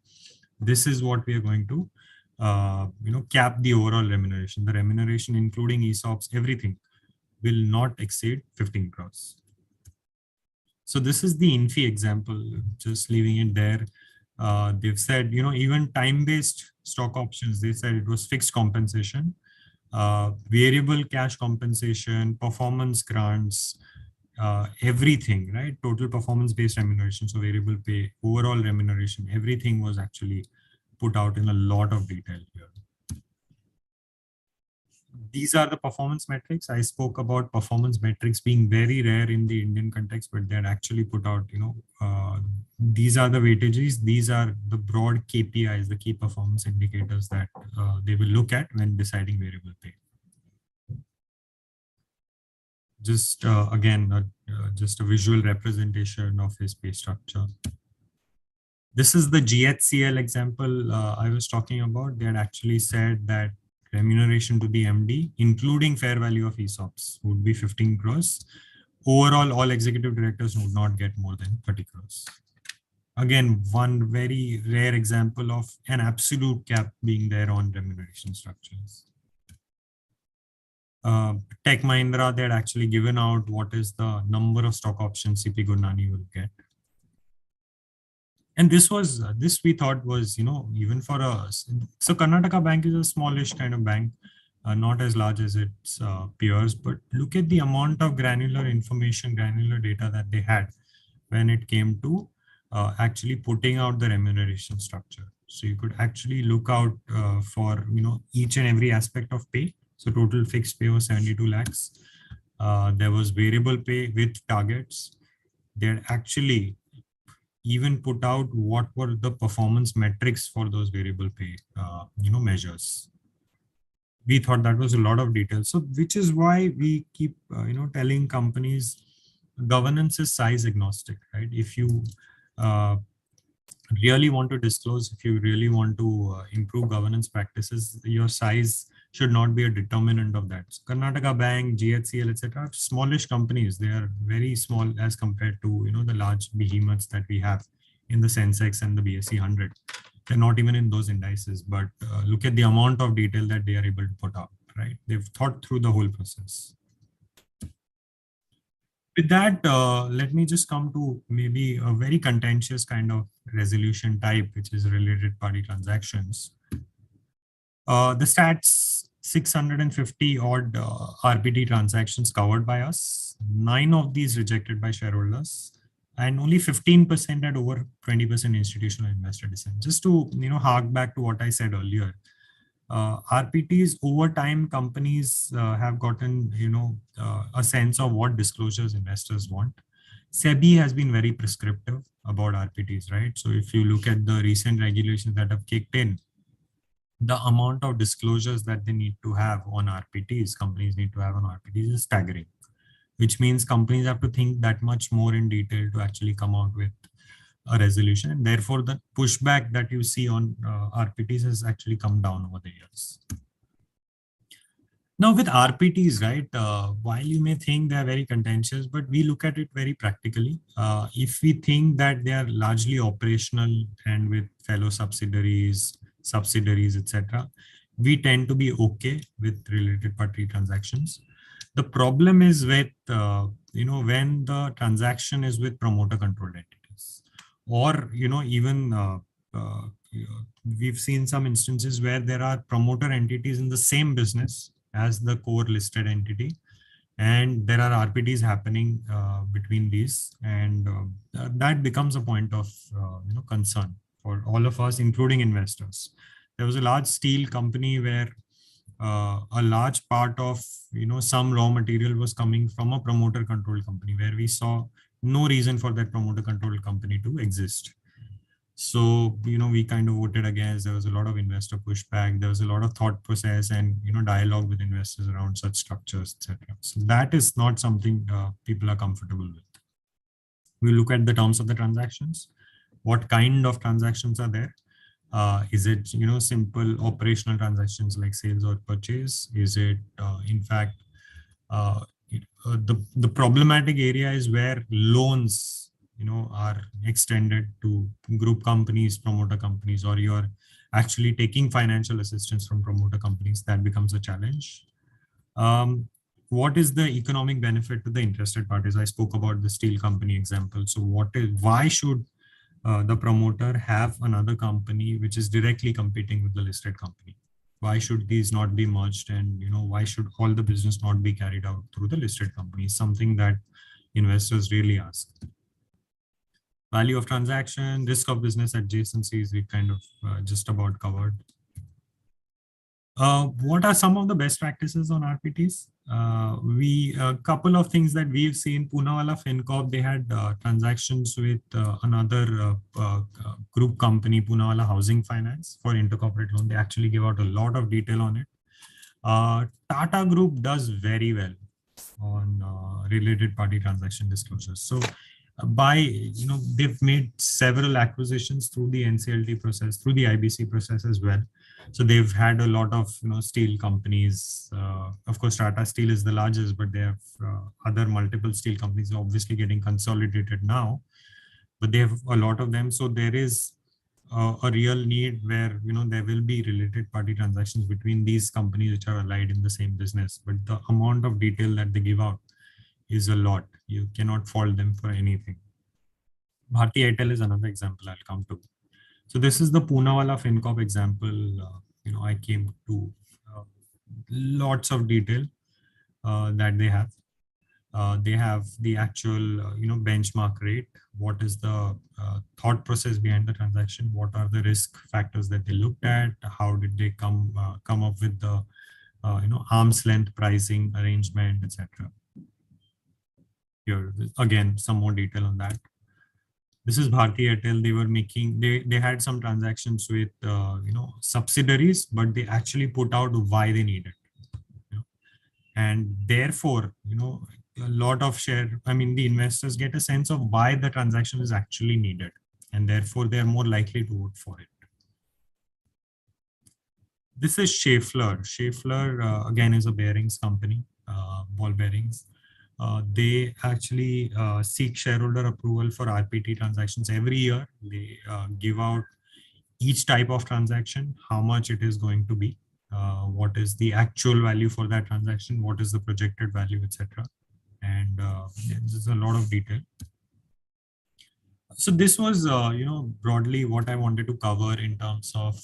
S2: This is what we are going to cap the overall remuneration. The remuneration, including ESOPs, everything will not exceed 15 crores. So this is the Infi example, just leaving it there. They've said, even time-based stock options, they said it was fixed compensation, variable cash compensation, performance grants, everything, right? Total performance-based remuneration, so variable pay, overall remuneration, everything was actually put out in a lot of detail here. These are the performance metrics. I spoke about performance metrics being very rare in the Indian context, but they're actually put out, these are the weightages. These are the broad KPIs, the key performance indicators that they will look at when deciding variable pay. Just again, just a visual representation of his pay structure. This is the GHCL example I was talking about. They had actually said that remuneration to the MD, including fair value of ESOPs, would be 15 crores. Overall, all executive directors would not get more than 30 crores. Again, one very rare example of an absolute cap being there on remuneration structures. Tech Mahindra, they had actually given out what is the number of stock options CP Gurnani will get. And this we thought was, even for us. So Karnataka Bank is a smallish kind of bank, not as large as its peers, but look at the amount of granular information, granular data that they had when it came to actually putting out the remuneration structure. So you could actually look out for, each and every aspect of pay. So total fixed pay was 72 lakhs. There was variable pay with targets. They're actually even put out what were the performance metrics for those variable pay, measures. We thought that was a lot of detail. So, which is why we keep, telling companies governance is size agnostic, right? If you really want to disclose, if you really want to improve governance practices, your size should not be a determinant of that. So Karnataka Bank, GHCL, etc., smallish companies. They are very small as compared to the large behemoths that we have in the Sensex and the BSE 100. They're not even in those indices, but look at the amount of detail that they are able to put out. Right? They've thought through the whole process. With that, let me just come to maybe a very contentious kind of resolution type, which is related party transactions. The stats 650 odd RPT transactions covered by us, 9 of these rejected by shareholders, and only 15% had over 20% institutional investor dissent. Just to hark back to what I said earlier, RPTs over time, companies have gotten a sense of what disclosures investors want. SEBI has been very prescriptive about RPTs, right? So if you look at the recent regulations that have kicked in, the amount of disclosures that they need to have on RPTs, companies need to have on RPTs is staggering, which means companies have to think that much more in detail to actually come out with a resolution. And therefore, the pushback that you see on RPTs has actually come down over the years. Now with RPTs, right, while you may think they are very contentious, but we look at it very practically. If we think that they are largely operational and with fellow subsidiaries, etc., we tend to be okay with related party transactions. The problem is with, when the transaction is with promoter controlled entities, or, even we've seen some instances where there are promoter entities in the same business as the core listed entity, and there are RPTs happening between these, and that becomes a point of concern for all of us, including investors. There was a large steel company where a large part of some raw material was coming from a promoter controlled company, where we saw no reason for that promoter controlled company to exist. So we kind of voted against. There was a lot of investor pushback. There was a lot of thought process and dialogue with investors around such structures, etc. So that is not something people are comfortable with. We look at the terms of the transactions. What kind of transactions are there? Is it simple operational transactions like sales or purchase? Is it in fact the problematic area is where loans are extended to group companies, promoter companies, or you're actually taking financial assistance from promoter companies. That becomes a challenge. What is the economic benefit to the interested parties? I spoke about the steel company example. So why should the promoter have another company which is directly competing with the listed company? Why should these not be merged, and why should all the business not be carried out through the listed company? Something that investors really ask. Value of transaction, risk of business adjacencies, we kind of just about covered. What are some of the best practices on RPTs? A couple of things that we've seen. Poonawalla FinCorp, they had transactions with another group company, Poonawalla Housing Finance, for intercorporate loan. They actually give out a lot of detail on it. Tata Group does very well on related party transaction disclosures. So they've made several acquisitions through the NCLT process, through the IBC process as well. So they've had a lot of steel companies. Of course, Tata Steel is the largest, but they have other multiple steel companies obviously getting consolidated now. But they have a lot of them. So there is a real need where there will be related party transactions between these companies which are allied in the same business. But the amount of detail that they give out is a lot. You cannot fault them for anything. Bharti Airtel is another example I'll come to. So this is the Poonawalla FinCorp example. I came to lots of detail that they have. They have the actual, benchmark rate. What is the thought process behind the transaction? What are the risk factors that they looked at? How did they come up with the, arm's length pricing arrangement, etc. Here again, some more detail on that. This is Bharti Airtel. They were making, they had some transactions with, subsidiaries, but they actually put out why they need it. And therefore, a lot of the investors get a sense of why the transaction is actually needed. And therefore, they're more likely to vote for it. This is Schaeffler. Schaeffler, again, is a bearings company, ball bearings. They actually seek shareholder approval for RPT transactions every year. They give out each type of transaction, how much it is going to be, what is the actual value for that transaction, what is the projected value, etc. And there's a lot of detail. So this was, broadly what I wanted to cover in terms of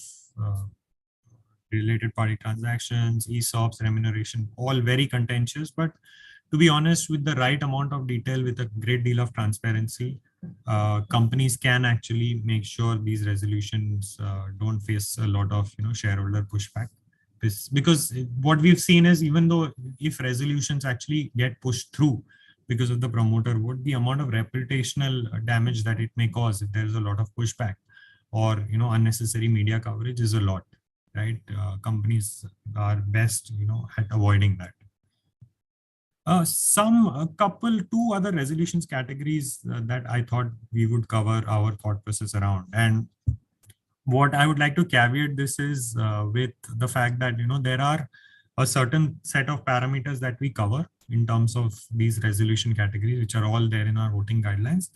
S2: related party transactions, ESOPs, remuneration, all very contentious, but to be honest, with the right amount of detail, with a great deal of transparency, companies can actually make sure these resolutions don't face a lot of shareholder pushback. Because what we've seen is, even though if resolutions actually get pushed through because of the promoter vote, the amount of reputational damage that it may cause if there is a lot of pushback or unnecessary media coverage is a lot, right? Companies are best at avoiding that. Two other resolutions categories that I thought we would cover our thought process around. And what I would like to caveat this is with the fact that, there are a certain set of parameters that we cover in terms of these resolution categories, which are all there in our voting guidelines.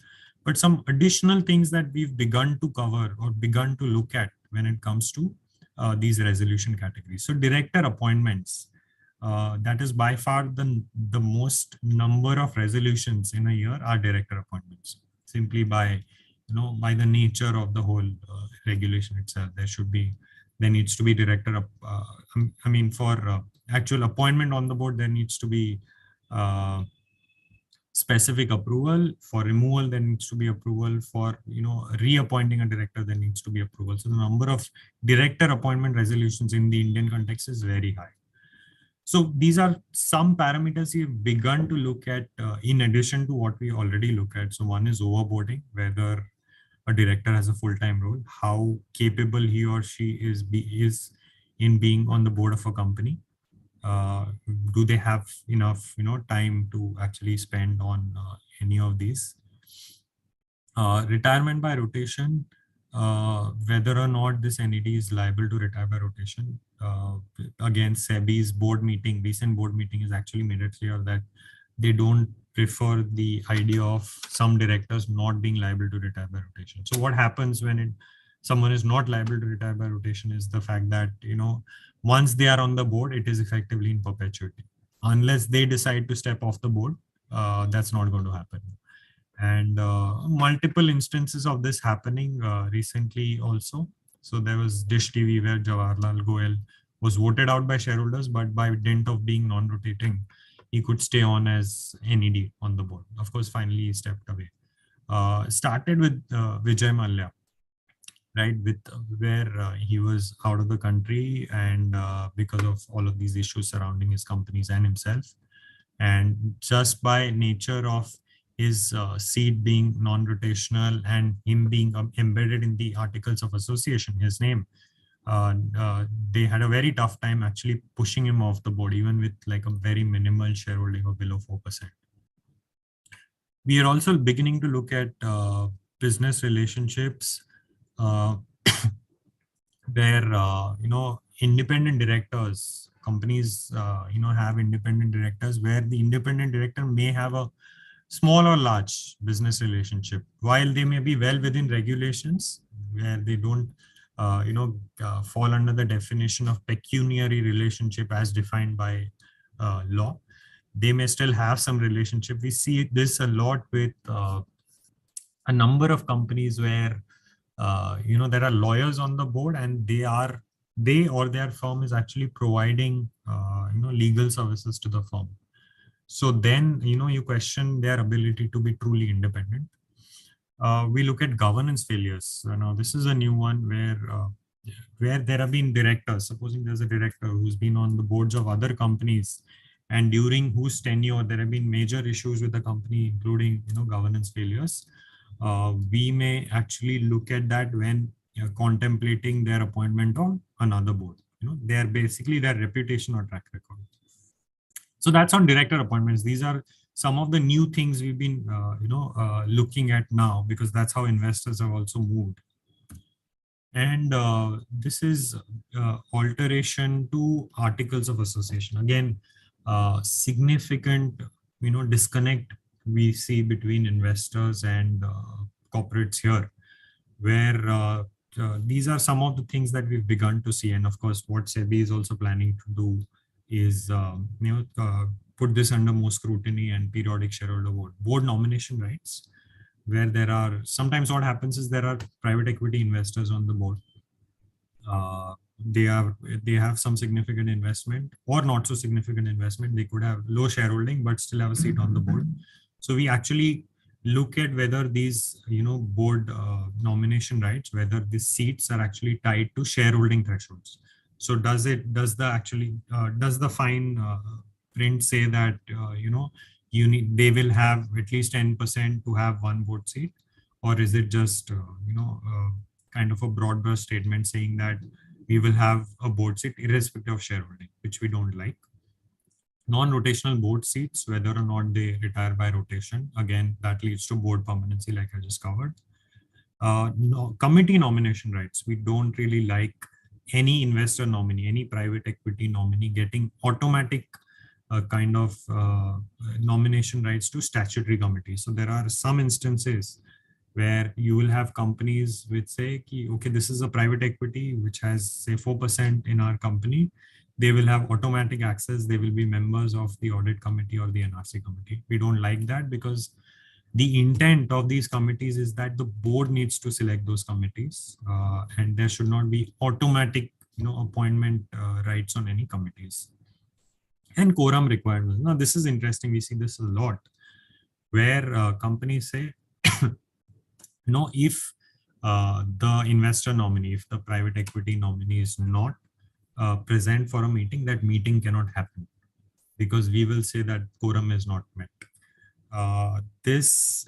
S2: But some additional things that we've begun to cover or begun to look at when it comes to these resolution categories. So director appointments. That is by far the most number of resolutions in a year are director appointments, simply by by the nature of the whole regulation itself, there needs to be director for actual appointment on the board, there needs to be specific approval. For removal, there needs to be approval. For reappointing a director, there needs to be approval. So the number of director appointment resolutions in the Indian context is very high. So these are some parameters we've begun to look at in addition to what we already look at. So one is overboarding, whether a director has a full-time role, how capable he or she is in being on the board of a company. Do they have enough time to actually spend on any of these? Retirement by rotation, whether or not this entity is liable to retire by rotation. Again, SEBI's recent board meeting has actually made it clear that they don't prefer the idea of some directors not being liable to retire by rotation. So what happens when someone is not liable to retire by rotation is the fact that once they are on the board, it is effectively in perpetuity. Unless they decide to step off the board, that's not going to happen. And multiple instances of this happening recently also. So there was Dish TV where Jawaharlal Goel was voted out by shareholders, but by dint of being non-rotating, he could stay on as NED on the board. Of course, finally he stepped away. Started with Vijay Mallya, right, where he was out of the country and because of all of these issues surrounding his companies and himself. And just by nature of his seat being non-rotational and him being embedded in the articles of association, his name, they had a very tough time actually pushing him off the board, even with like a very minimal shareholding of below 4%. We are also beginning to look at business relationships where independent directors, companies have independent directors, where the independent director may have a small or large business relationship, while they may be well within regulations, where they don't fall under the definition of pecuniary relationship as defined by law. They may still have some relationship. We see this a lot with a number of companies where there are lawyers on the board, and they or their firm is actually providing legal services to the firm. So then you question their ability to be truly independent. We look at governance failures. Now this is a new one where there have been directors. Supposing there's a director who's been on the boards of other companies, and during whose tenure there have been major issues with the company, including governance failures. We may actually look at that when contemplating their appointment on another board. They are basically their reputation or track record. So that's on director appointments. These are some of the new things we've been looking at now, because that's how investors have also moved. And this is alteration to articles of association. Again, significant disconnect we see between investors and corporates here, where these are some of the things that we've begun to see. And of course, what SEBI is also planning to do is put this under more scrutiny and periodic shareholder board nomination rights, where there are sometimes what happens is there are private equity investors on the board. They have some significant investment or not so significant investment. They could have low shareholding but still have a seat on the board. So we actually look at whether these board nomination rights, whether these seats are actually tied to shareholding thresholds. So does the fine print say that they will have at least 10% to have one board seat, or is it just kind of a broad brush statement saying that we will have a board seat irrespective of shareholding, which we don't like. Non-rotational board seats, whether or not they retire by rotation, again, that leads to board permanency, like I just covered. Committee nomination rights, we don't really like any investor nominee, any private equity nominee getting automatic kind of nomination rights to statutory committees. So there are some instances where you will have companies which say, okay, this is a private equity which has say 4% in our company. They will have automatic access. They will be members of the audit committee or the NRC committee. We don't like that, because The intent of these committees is that the board needs to select those committees, and there should not be automatic, appointment rights on any committees. And quorum requirements. Now, this is interesting. We see this a lot, where companies say, if the investor nominee, if the private equity nominee is not present for a meeting, that meeting cannot happen, because we will say that quorum is not met. This,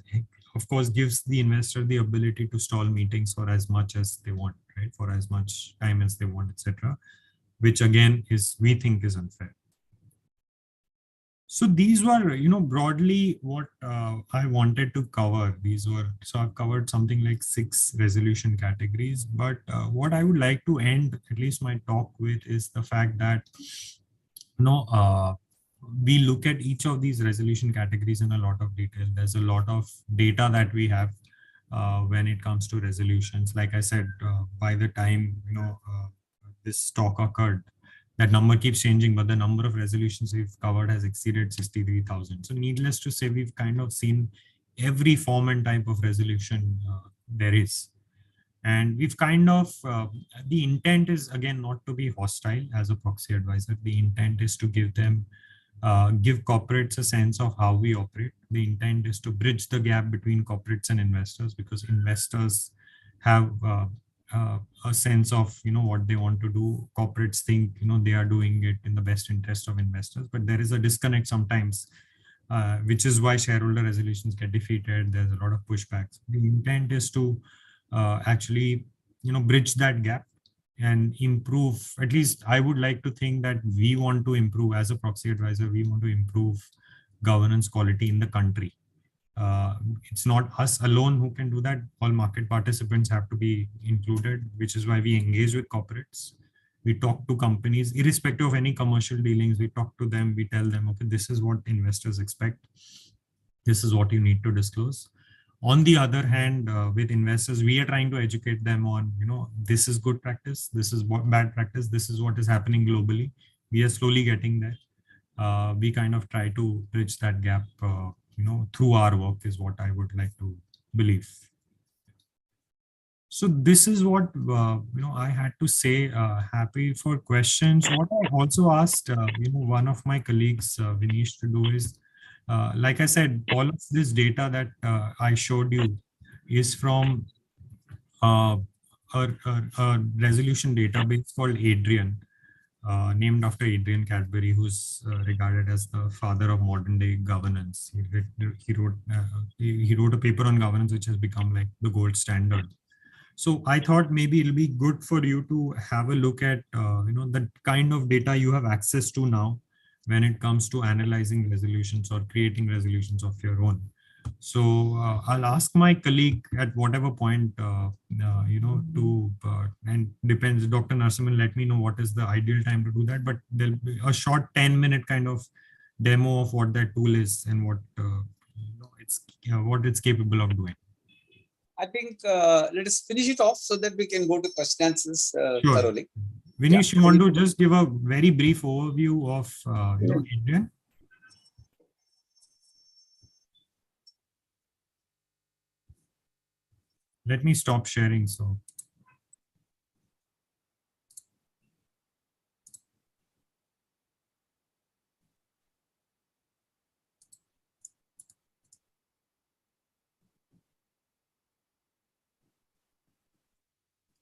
S2: of course, gives the investor the ability to stall meetings for as much as they want, right? For as much time as they want, etc. Which again we think is unfair. So these were, broadly what I wanted to cover. So I've covered something like 6 resolution categories. But what I would like to end at least my talk with is the fact that, we look at each of these resolution categories in a lot of detail. There's a lot of data that we have when it comes to resolutions. Like I said, by the time, this talk occurred, that number keeps changing, but the number of resolutions we've covered has exceeded 63,000. So needless to say, we've kind of seen every form and type of resolution there is. And we've kind of, the intent is again not to be hostile as a proxy advisor. The intent is to give corporates a sense of how we operate. The intent is to bridge the gap between corporates and investors, because investors have a sense of what they want to do. Corporates think they are doing it in the best interest of investors, but there is a disconnect sometimes, which is why shareholder resolutions get defeated. There's a lot of pushbacks. The intent is to actually bridge that gap and improve. At least I would like to think that we want to improve as a proxy advisor. We want to improve governance quality in the country. It's not us alone who can do that. All market participants have to be included, which is why we engage with corporates. We talk to companies, irrespective of any commercial dealings. We talk to them, we tell them, okay, this is what investors expect. This is what you need to disclose. On the other hand, with investors, we are trying to educate them on, this is good practice, this is what bad practice, this is what is happening globally. We are slowly getting there. We kind of try to bridge that gap, through our work, is what I would like to believe. So this is what, I had to say. Happy for questions. What I also asked, one of my colleagues, Vinesh, to do is, like I said, all of this data that I showed you is from a resolution database called Adrian, named after Adrian Cadbury, who's regarded as the father of modern day governance. He wrote a paper on governance, which has become like the gold standard. So I thought maybe it'll be good for you to have a look at, the kind of data you have access to now when it comes to analyzing resolutions or creating resolutions of your own. So I'll ask my colleague at whatever point, and depends, Dr. Narasimhan, let me know what is the ideal time to do that, but there'll be a short 10-minute kind of demo of what that tool is and what it's capable of doing.
S1: I think let us finish it off so that we can go to question answers thoroughly.
S2: Vinesh, you want to just give a very brief overview of Adrian? Let me stop sharing. So.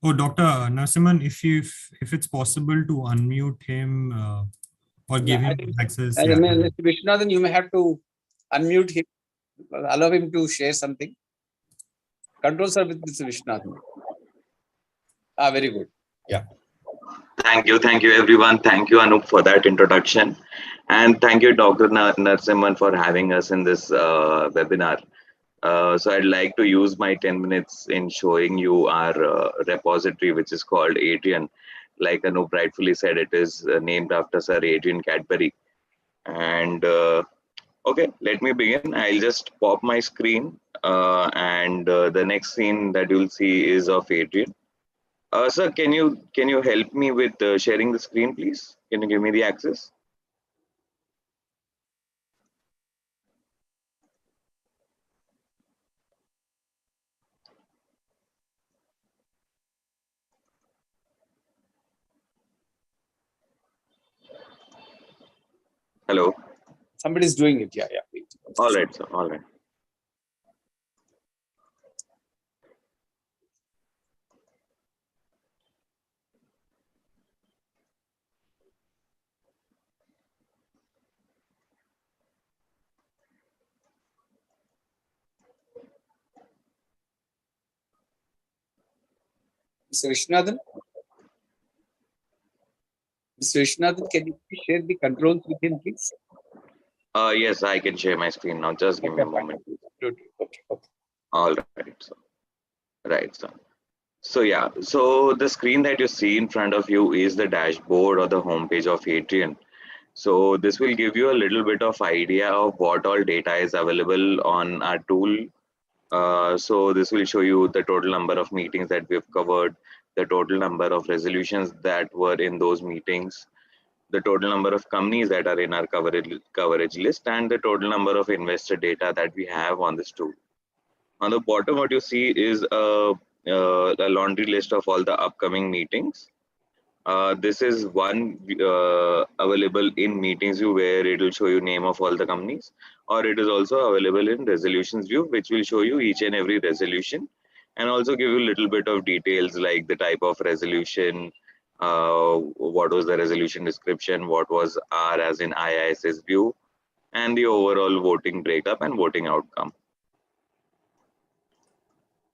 S2: Oh, Dr. Narasimhan, if it's possible to unmute him or give him access.
S1: Mr. Vishwanathan, you may have to unmute him, allow him to share something. Controls are with Mr. Vishwanathan. Very good. Yeah.
S3: Thank you everyone. Thank you, Anup, for that introduction. And thank you, Dr. Narasimhan, for having us in this webinar. So I'd like to use my 10 minutes in showing you our repository, which is called Adrian. Like Anup rightfully said, it is named after Sir Adrian Cadbury. And okay, let me begin. I'll just pop my screen, and the next scene that you'll see is of Adrian. Sir, can you help me with sharing the screen, please? Can you give me the access? Hello.
S1: Somebody's doing it. Yeah. Wait.
S3: All right, sir. All right.
S1: Mr. Vishnathan? Mr. Vishnathan, can you please share the controls with him, please?
S3: Yes, I can share my screen now. Just give me a moment, please.
S1: Okay.
S3: All right, sir. Right, sir. So yeah, so the screen that you see in front of you is the dashboard or the homepage of Atrium. So this will give you a little bit of idea of what all data is available on our tool. So this will show you the total number of meetings that we've covered, the total number of resolutions that were in those meetings, the total number of companies that are in our coverage list, and the total number of investor data that we have on this tool. On the bottom, what you see is a laundry list of all the upcoming meetings. This is one available in meetings view, where it will show you name of all the companies, or it is also available in resolutions view, which will show you each and every resolution and also give you a little bit of details like the type of resolution, what was the resolution description, what was R as in IIAS view, and the overall voting breakup and voting outcome.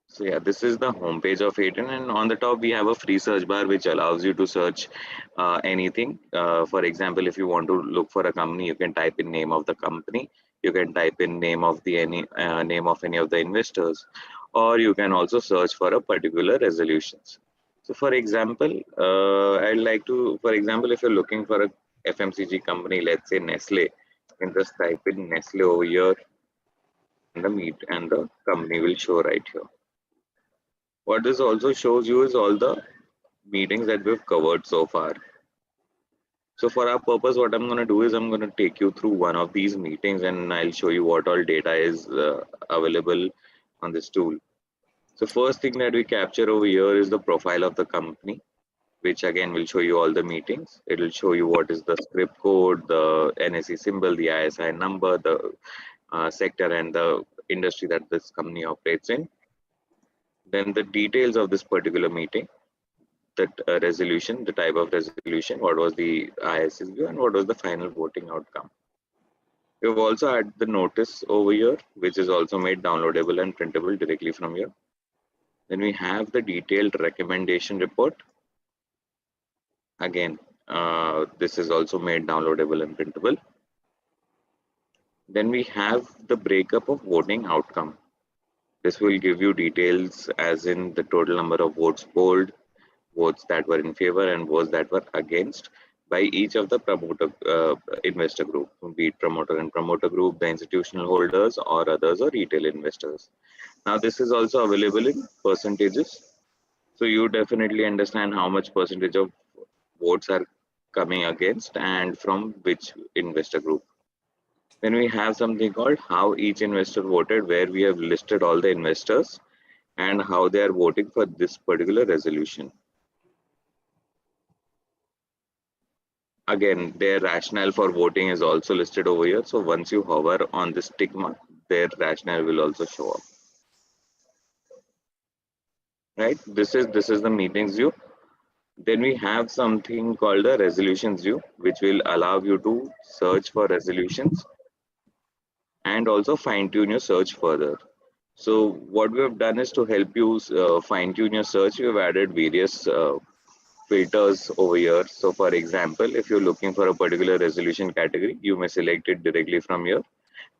S3: So yeah, this is the homepage of Aiden, and on the top we have a free search bar which allows you to search anything. For example, if you want to look for a company, you can type in name of the company. You can type in name of name of any of the investors, or you can also search for a particular resolutions. So for example, I'd like to, for example, if you're looking for a FMCG company, let's say Nestle, you can just type in Nestle over here, and the company will show right here. What this also shows you is all the meetings that we've covered so far. So for our purpose, what I'm going to do is I'm going to take you through one of these meetings and I'll show you what all data is available on this tool. So first thing that we capture over here is the profile of the company, which again will show you all the meetings. It will show you what is the script code, the NSE symbol, the ISI number, the sector and the industry that this company operates in. Then the details of this particular meeting, that resolution, the type of resolution, what was the IIAS view, and what was the final voting outcome. We've also had the notice over here, which is also made downloadable and printable directly from here. Then we have the detailed recommendation report. Again, this is also made downloadable and printable. Then we have the breakup of voting outcome. This will give you details as in the total number of votes polled, votes that were in favor and votes that were against by each of the promoter investor group, be it promoter and promoter group, the institutional holders or others or retail investors. Now this is also available in percentages. So you definitely understand how much percentage of votes are coming against and from which investor group. Then we have something called how each investor voted, where we have listed all the investors and how they are voting for this particular resolution. Again, their rationale for voting is also listed over here. So once you hover on this tick mark, their rationale will also show up. Right? This is the meetings view. Then we have something called a resolutions view, which will allow you to search for resolutions and also fine tune your search further. So what we have done is to help you fine tune your search. We have added various filters over here. So for example, if you're looking for a particular resolution category, you may select it directly from here,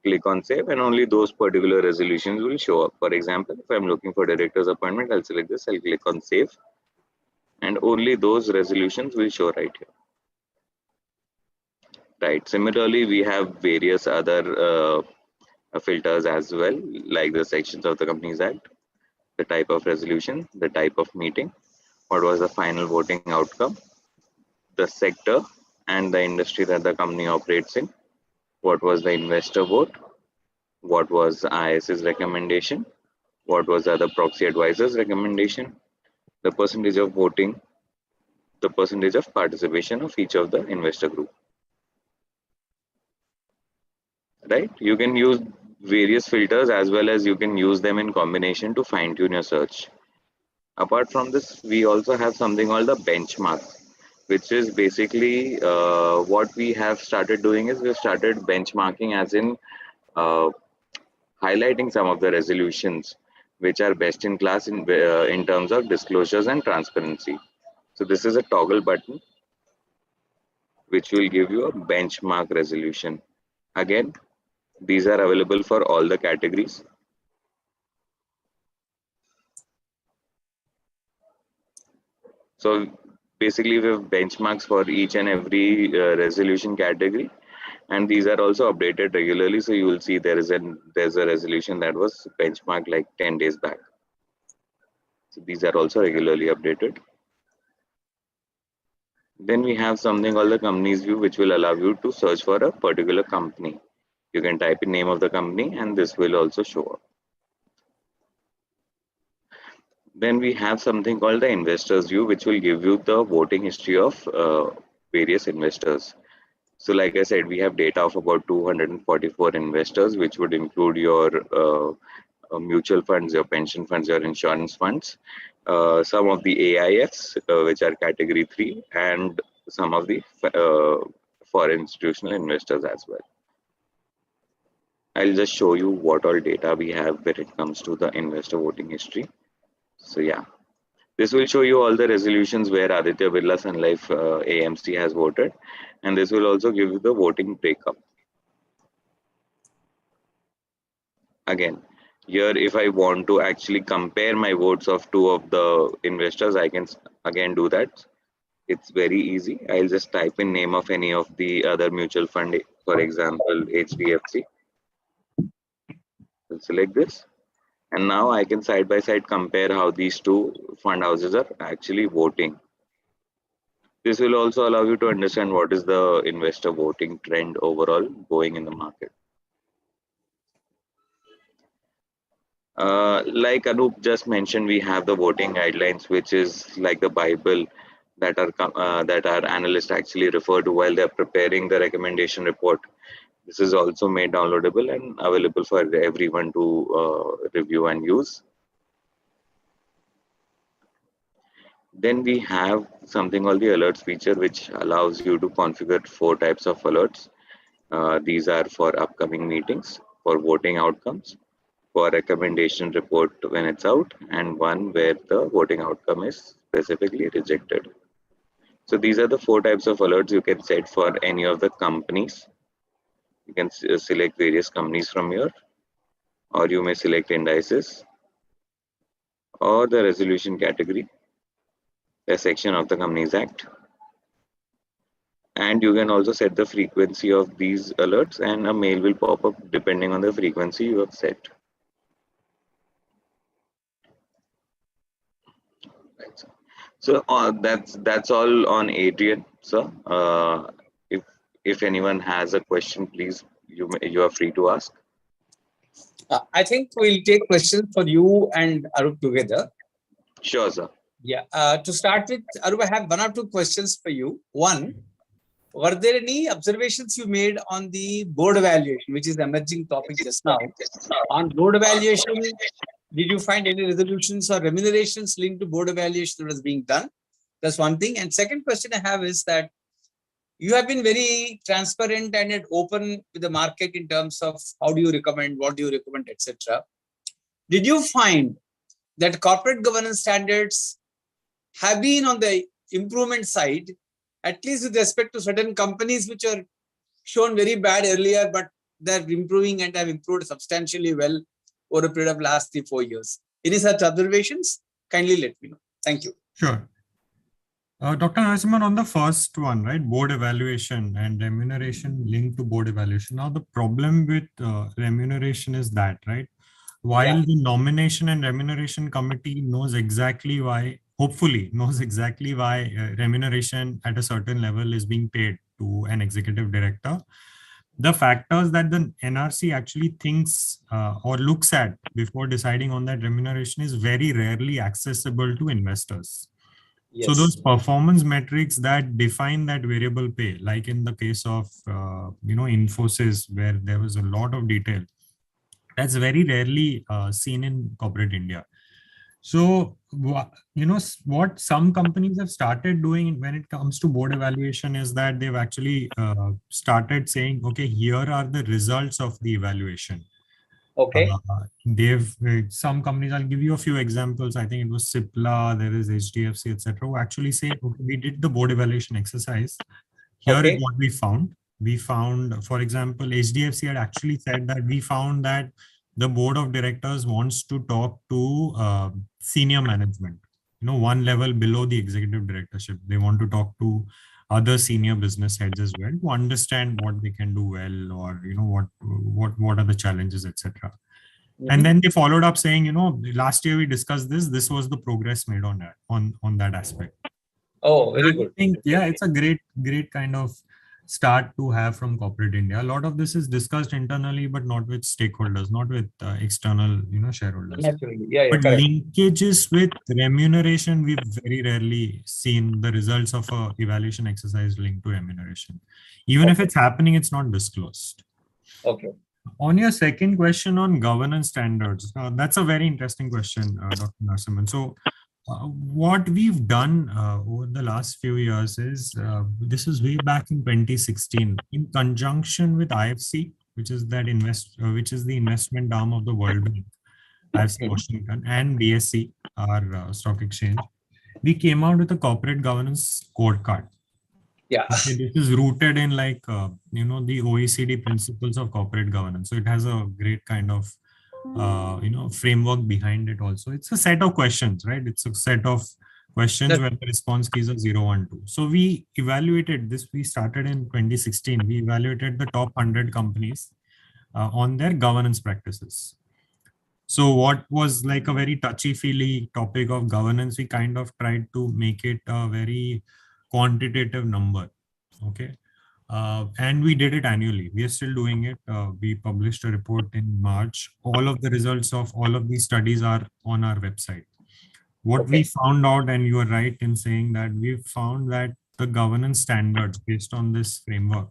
S3: click on save, and only those particular resolutions will show up. For example, if I'm looking for director's appointment, I'll select this, I'll click on save, and only those resolutions will show right here. Right. Similarly, we have various other filters as well, like the sections of the Companies Act, the type of resolution, the type of meeting, what was the final voting outcome, the sector and the industry that the company operates in, what was the investor vote, what was IIAS's recommendation, what was the other proxy advisor's recommendation, the percentage of voting, the percentage of participation of each of the investor group. right? You can use various filters as well as you can use them in combination to fine tune your search. Apart from this, we also have something called the benchmark, which is basically what we have started doing is we've started benchmarking as in uh, highlighting some of the resolutions which are best in class in terms of disclosures and transparency. So this is a toggle button which will give you a benchmark resolution. Again, these are available for all the categories. So basically we have benchmarks for each and every resolution category, and these are also updated regularly. So you will see there's a resolution that was benchmarked like 10 days back. So these are also regularly updated. Then we have something called the company's view, which will allow you to search for a particular company. You can type in name of the company and this will also show up. Then we have something called the investors view, which will give you the voting history of various investors. So like I said, we have data of about 244 investors, which would include your mutual funds, your pension funds, your insurance funds, some of the AIFs, which are category 3, and some of the foreign institutional investors as well. I'll just show you what all data we have when it comes to the investor voting history. So yeah, this will show you all the resolutions where Aditya Birla Sun Life AMC has voted, and this will also give you the voting breakup. Again, here if I want to actually compare my votes of 2 of the investors, I can again do that. It's very easy. I'll just type in name of any of the other mutual fund, for example, HDFC. I'll select this. And now I can side by side compare how these 2 fund houses are actually voting. This will also allow you to understand what is the investor voting trend overall going in the market. Like Anup just mentioned, we have the voting guidelines, which is like the Bible that our analysts actually refer to while they're preparing the recommendation report. This is also made downloadable and available for everyone to review and use. Then we have something called the alerts feature, which allows you to configure 4 types of alerts. These are for upcoming meetings, for voting outcomes, for recommendation report when it's out, and one where the voting outcome is specifically rejected. So these are the 4 types of alerts you can set for any of the companies. You can select various companies from here, or you may select indices or the resolution category, the section of the Companies Act. And you can also set the frequency of these alerts, and a mail will pop up depending on the frequency you have set. Right. So that's all on Adrian, sir. If anyone has a question, please you are free to ask.
S1: I think we'll take questions for you and Arup together.
S3: Sure, sir.
S1: Yeah. To start with, Arup, I have 1 or 2 questions for you. One, were there any observations you made on the board evaluation, which is the emerging topic just now? On board evaluation, did you find any resolutions or remunerations linked to board evaluation that was being done? That's one thing. And second question I have is that you have been very transparent and open with the market in terms of how do you recommend, what do you recommend, etc. Did you find that corporate governance standards have been on the improvement side, at least with respect to certain companies which are shown very bad earlier, but they're improving and have improved substantially well over a period of last 3-4 years? Any such observations? Kindly let me know. Thank you.
S2: Sure. Dr. Narasimhan, on the first one, right, board evaluation and remuneration linked to board evaluation. Now, the problem with remuneration is that, right, while the nomination and remuneration committee knows exactly why, hopefully knows exactly why remuneration at a certain level is being paid to an executive director, the factors that the NRC actually thinks or looks at before deciding on that remuneration is very rarely accessible to investors. So those performance metrics that define that variable pay, like in the case of, Infosys, where there was a lot of detail, that's very rarely seen in corporate India. So, what some companies have started doing when it comes to board evaluation is that they've actually started saying, okay, here are the results of the evaluation.
S1: Okay.
S2: Some companies, I'll give you a few examples. I think it was Cipla, there is HDFC, etc., who actually say, okay, we did the board evaluation exercise. Here is what we found. We found, for example, HDFC had actually said that we found that the board of directors wants to talk to senior management, one level below the executive directorship. They want to talk to other senior business heads as well to understand what they can do well, or what are the challenges, etc. And then they followed up saying, last year we discussed this. This was the progress made on that aspect.
S1: Oh, very good.
S2: I think, it's a great kind of start to have from corporate India. A lot of this is discussed internally, but not with stakeholders, not with external, shareholders.
S1: Naturally,
S2: But
S1: correct.
S2: linkages with remuneration, we've very rarely seen the results of a evaluation exercise linked to remuneration. Even if it's happening, it's not disclosed.
S1: Okay.
S2: On your second question on governance standards, that's a very interesting question, Dr. Narasimhan. So, what we've done over the last few years is, this is way back in 2016, in conjunction with IFC, which is the investment arm of the World Bank, IFC Washington, and BSE, our stock exchange. We came out with a corporate governance scorecard.
S1: Yeah.
S2: Okay, this is rooted in the OECD principles of corporate governance. So it has a great kind of framework behind it also. It's a set of questions, right? It's a set of questions where the response keys are 0, 1, 2. So we evaluated this. We started in 2016. We evaluated the top 100 companies on their governance practices. So what was like a very touchy-feely topic of governance, we kind of tried to make it a very quantitative number. Okay. And we did it annually. We are still doing it. We published a report in March. All of the results of all of these studies are on our website. What we found out, and you are right in saying that, we found that the governance standards based on this framework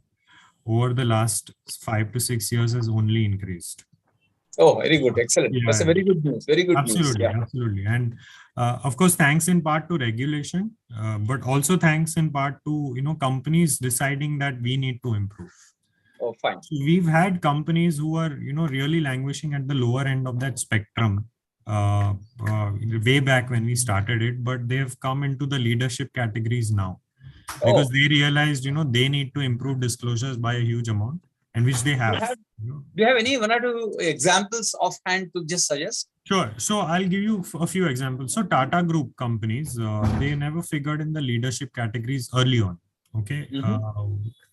S2: over the last 5 to 6 years has only increased.
S1: Oh, very good. Excellent. That's a very good news. Very good news.
S2: Yeah. Absolutely. And of course, thanks in part to regulation, but also thanks in part to, companies deciding that we need to improve.
S1: Oh, fine.
S2: So we've had companies who are, really languishing at the lower end of that spectrum way back when we started it, but they've come into the leadership categories now because they realized, they need to improve disclosures by a huge amount, and which they have.
S1: Do you have any 1 or 2 examples offhand to just suggest?
S2: Sure. So I'll give you a few examples. So Tata Group companies, they never figured in the leadership categories early on. Okay.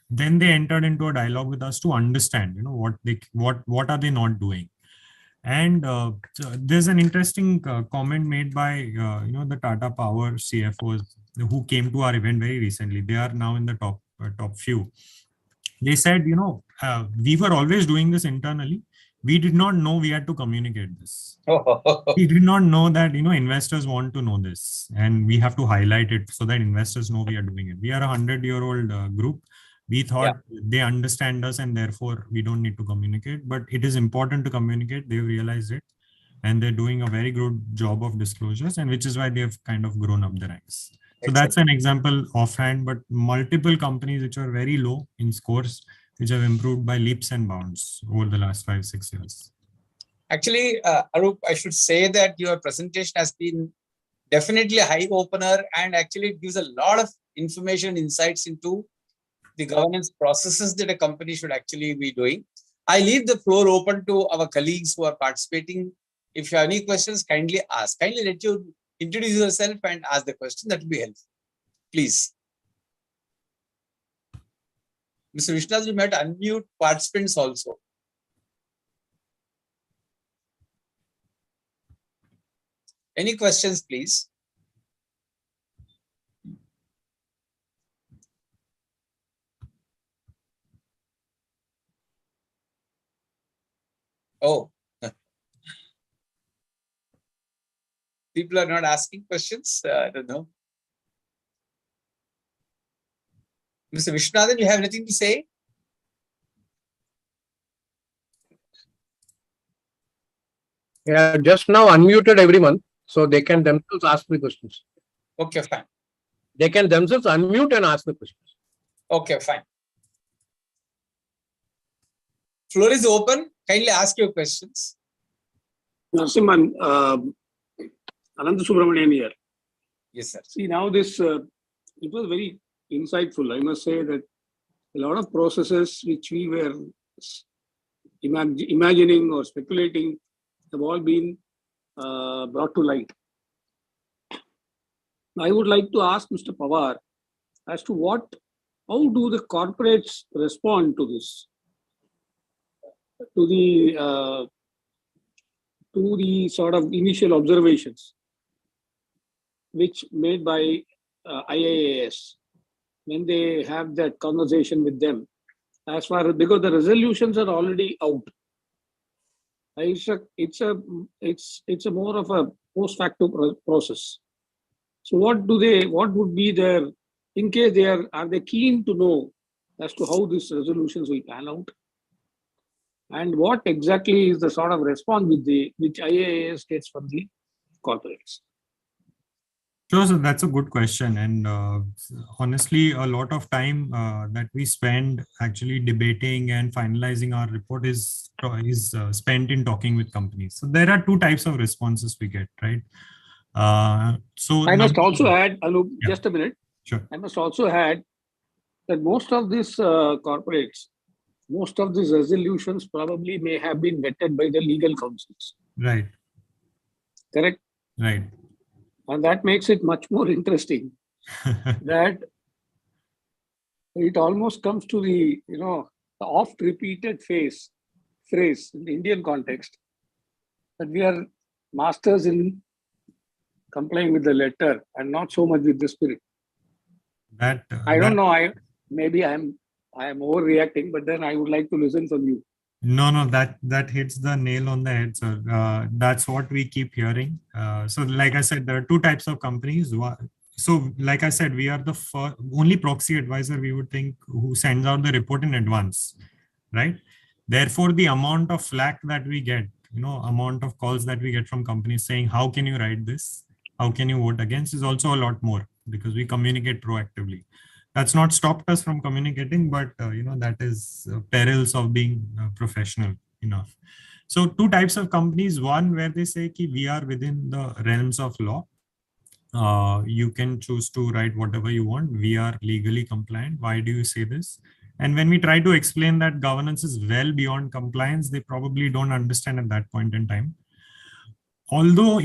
S2: Then they entered into a dialogue with us to understand, what are they not doing. And so there's an interesting comment made by, the Tata Power CFOs who came to our event very recently. They are now in the top few. They said, we were always doing this internally. We did not know we had to communicate this. We did not know that, investors want to know this, and we have to highlight it so that investors know we are doing it. We are a 100-year-old group. We thought they understand us and therefore we don't need to communicate, but it is important to communicate. They've realized it and they're doing a very good job of disclosures, and which is why they've kind of grown up the ranks. So that's an example offhand, but multiple companies which are very low in scores, which have improved by leaps and bounds over the last 5-6 years.
S1: Actually, Anup, I should say that your presentation has been definitely a high opener, and actually it gives a lot of information, insights into the governance processes that a company should actually be doing. I leave the floor open to our colleagues who are participating. If you have any questions, kindly ask. Kindly let you introduce yourself and ask the question. That will be helpful. Please. Mr. Vishnath, you might unmute participants also. Any questions, please? Oh. People are not asking questions. I don't know. Mr. Vishwanathan, you have anything to say?
S4: Yeah, just now unmuted everyone, so they can themselves ask the questions.
S1: Okay, fine.
S4: They can themselves unmute and ask the questions.
S1: Okay, fine. Floor is open. Kindly ask your questions.
S5: Narasimhan, Anand Subramanian here.
S1: Yes, sir.
S5: See, now this, it was very insightful. I must say that a lot of processes which we were imagining or speculating have all been brought to light. I would like to ask Mr. Pawar as to how do the corporates respond to this? To the sort of initial observations which made by IIAS when they have that conversation with them, as far as, because the resolutions are already out. It's a more of a post facto process. So what would be their, in case are they keen to know as to how these resolutions will pan out? And what exactly is the sort of response which IIAS gets from the corporates?
S2: Sure, so that's a good question. And honestly, a lot of time that we spend actually debating and finalizing our report is spent in talking with companies. So there are two types of responses we get, right? So
S5: I must also add, Anup,
S2: Yeah.
S5: just a minute.
S2: Sure.
S5: I must also add that most of these corporates, most of these resolutions probably may have been vetted by the legal counsels.
S2: Right.
S5: Correct?
S2: Right.
S5: And that makes it much more interesting that it almost comes to the, the oft repeated phrase in the Indian context that we are masters in complying with the letter and not so much with the spirit.
S2: That
S5: I don't know. Maybe I am overreacting, but then I would like to listen from you.
S2: No, that hits the nail on the head, sir. That's what we keep hearing. So like I said, there are two types of companies. So like I said, we are the only proxy advisor we would think who sends out the report in advance, right? Therefore, the amount of flack that we get, amount of calls that we get from companies saying, how can you write this? How can you vote against is also a lot more because we communicate proactively. That's not stopped us from communicating, but that is perils of being professional enough. So two types of companies, one where they say ki we are within the realms of law. You can choose to write whatever you want. We are legally compliant. Why do you say this? And when we try to explain that governance is well beyond compliance, they probably don't understand at that point in time. Although,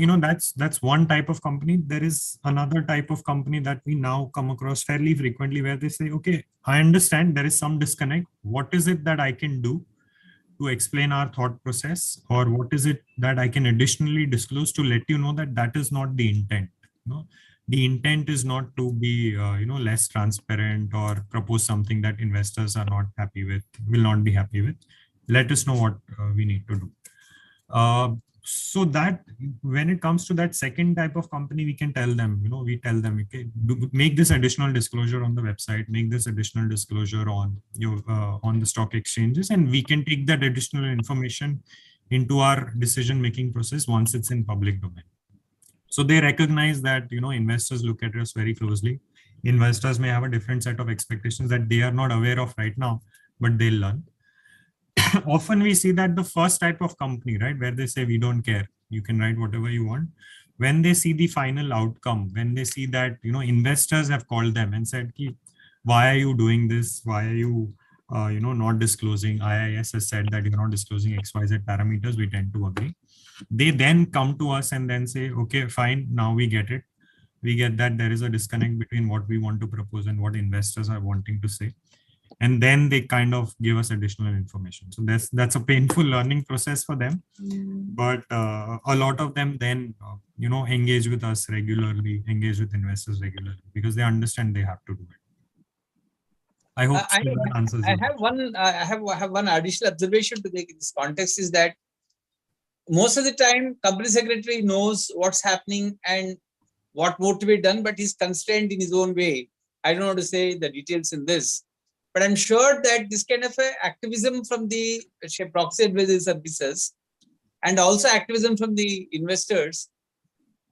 S2: that's one type of company, there is another type of company that we now come across fairly frequently where they say, okay, I understand there is some disconnect. What is it that I can do to explain our thought process? Or what is it that I can additionally disclose to let you know that that is not the intent? The intent is not to be, less transparent or propose something that investors are not happy with, will not be happy with. Let us know what we need to do. So that when it comes to that second type of company, we can tell them, okay, make this additional disclosure on the website, make this additional disclosure on on the stock exchanges, and we can take that additional information into our decision-making process once it's in public domain. So they recognize that, investors look at us very closely. Investors may have a different set of expectations that they are not aware of right now, but they'll learn. Often we see that the first type of company, right, where they say, we don't care, you can write whatever you want. When they see the final outcome, when they see that, investors have called them and said, why are you doing this? Why are you, not disclosing? IIAS has said that you're not disclosing XYZ parameters. We tend to agree. They then come to us and then say, okay, fine, now we get it. We get that there is a disconnect between what we want to propose and what investors are wanting to say. And then they kind of give us additional information. So that's a painful learning process for them. But a lot of them then, engage with us regularly, engage with investors regularly, because they understand they have to do it. I hope that answers
S1: I have one additional observation to make in this context is that most of the time, company secretary knows what's happening and what more to be done, but he's constrained in his own way. I don't want to say the details in this, but I'm sure that this kind of activism from the proxy advisory services and also activism from the investors,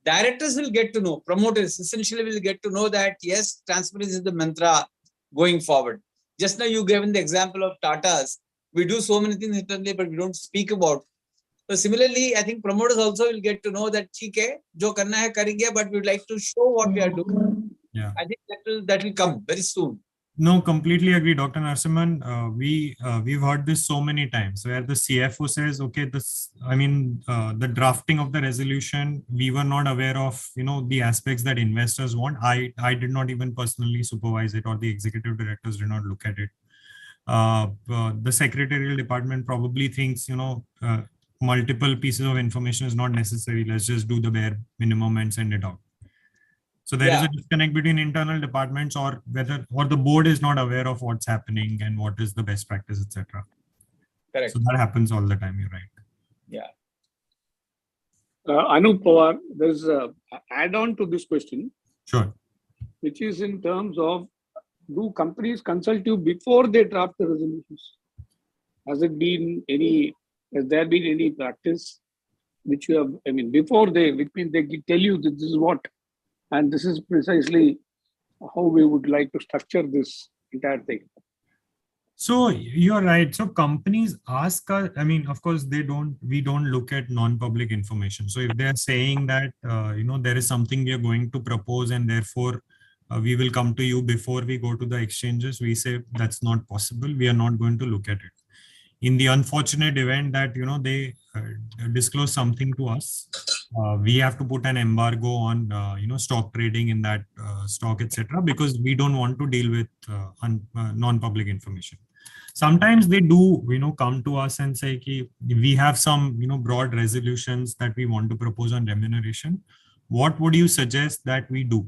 S1: directors will get to know, promoters essentially will get to know that yes, transparency is the mantra going forward. Just now you given the example of Tata's. We do so many things internally, but we don't speak about. So similarly, I think promoters also will get to know that okay, jo karna hai karenge, but we would like to show what we are doing.
S2: Yeah.
S1: I think that will come very soon.
S2: No, completely agree, Dr. Narasimhan. We've heard this so many times where the CFO says, okay, the drafting of the resolution, we were not aware of, the aspects that investors want. I did not even personally supervise it, or the executive directors did not look at it. The secretarial department probably thinks, multiple pieces of information is not necessary. Let's just do the bare minimum and send it out. So there is a disconnect between internal departments, or the board is not aware of what's happening and what is the best practice, etc.
S1: Correct.
S2: So that happens all the time. You're right.
S1: Yeah.
S5: Anup Pawar, there's an add-on to this question,
S2: Sure.
S5: which is in terms of, do companies consult you before they draft the resolutions? Has there been any practice which you have, before which means they tell you that this is what, and this is precisely how we would like to structure this entire thing.
S2: So you're right. So companies ask us, of course, we don't look at non-public information. So if they're saying that, there is something we are going to propose and therefore we will come to you before we go to the exchanges, we say that's not possible. We are not going to look at it. In the unfortunate event that, they disclose something to us, we have to put an embargo on, stock trading in that stock, etc., because we don't want to deal with non-public information. Sometimes they do, come to us and say, we have some, broad resolutions that we want to propose on remuneration. What would you suggest that we do,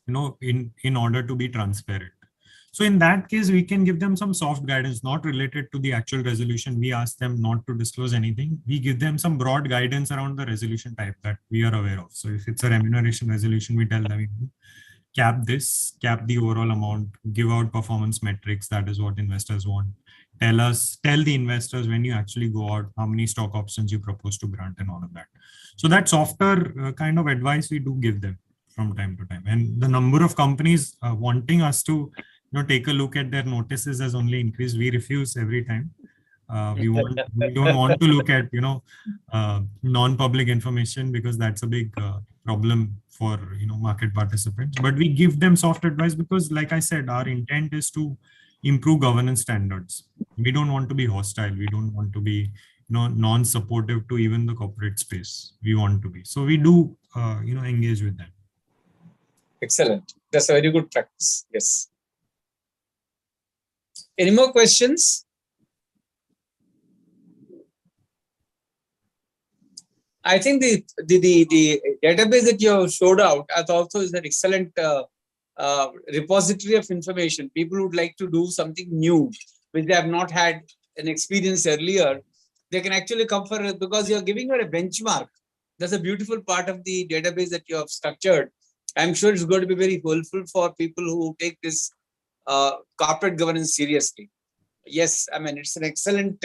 S2: in order to be transparent? So in that case, we can give them some soft guidance, not related to the actual resolution. We ask them not to disclose anything. We give them some broad guidance around the resolution type that we are aware of. So if it's a remuneration resolution, we tell them, cap the overall amount, give out performance metrics. That is what investors want. Tell the investors when you actually go out, how many stock options you propose to grant and all of that. So that softer kind of advice we do give them from time to time. And the number of companies wanting us to take a look at their notices has only increased. We refuse every time. We don't want to look at non-public information, because that's a big problem for market participants. But we give them soft advice because, like I said, our intent is to improve governance standards. We don't want to be hostile. We don't want to be non-supportive to even the corporate space. We want to be. So we do engage with them.
S1: Excellent. That's a very good practice. Yes. Any more questions? I think the database that you showed out as also is an excellent repository of information. People would like to do something new, which they have not had an experience earlier. They can actually come for it because you're giving her a benchmark. That's a beautiful part of the database that you have structured. I'm sure it's going to be very helpful for people who take this corporate governance seriously. Yes, it's an excellent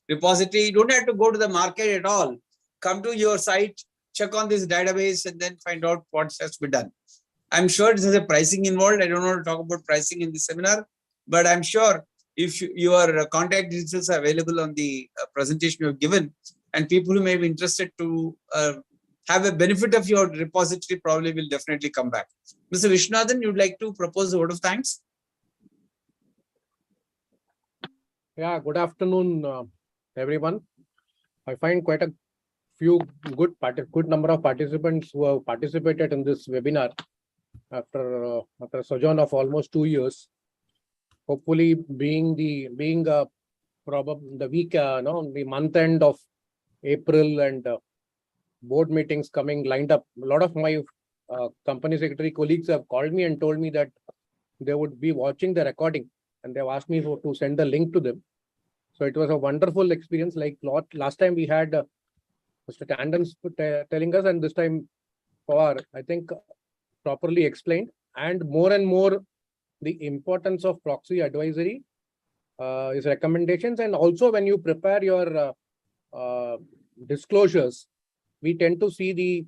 S1: repository. You don't have to go to the market at all. Come to your site, check on this database, and then find out what has to be done. I'm sure there's a pricing involved. I don't want to talk about pricing in this seminar, but I'm sure if your contact details are available on the presentation you have given, and people who may be interested to have a benefit of your repository probably will definitely come back. Mr. Vishnathan, you'd like to propose a word of thanks?
S4: Yeah, good afternoon, everyone. I find quite a few good number of participants who have participated in this webinar after a sojourn of almost 2 years. Hopefully, being the week, the month end of April and board meetings coming lined up. A lot of my company secretary colleagues have called me and told me that they would be watching the recording, and they've asked me to send the link to them. So it was a wonderful experience. Like last time we had Mr. Tandon telling us, and this time Pawar, I think, properly explained. and more the importance of proxy advisory, his recommendations, and also when you prepare your disclosures, we tend to see the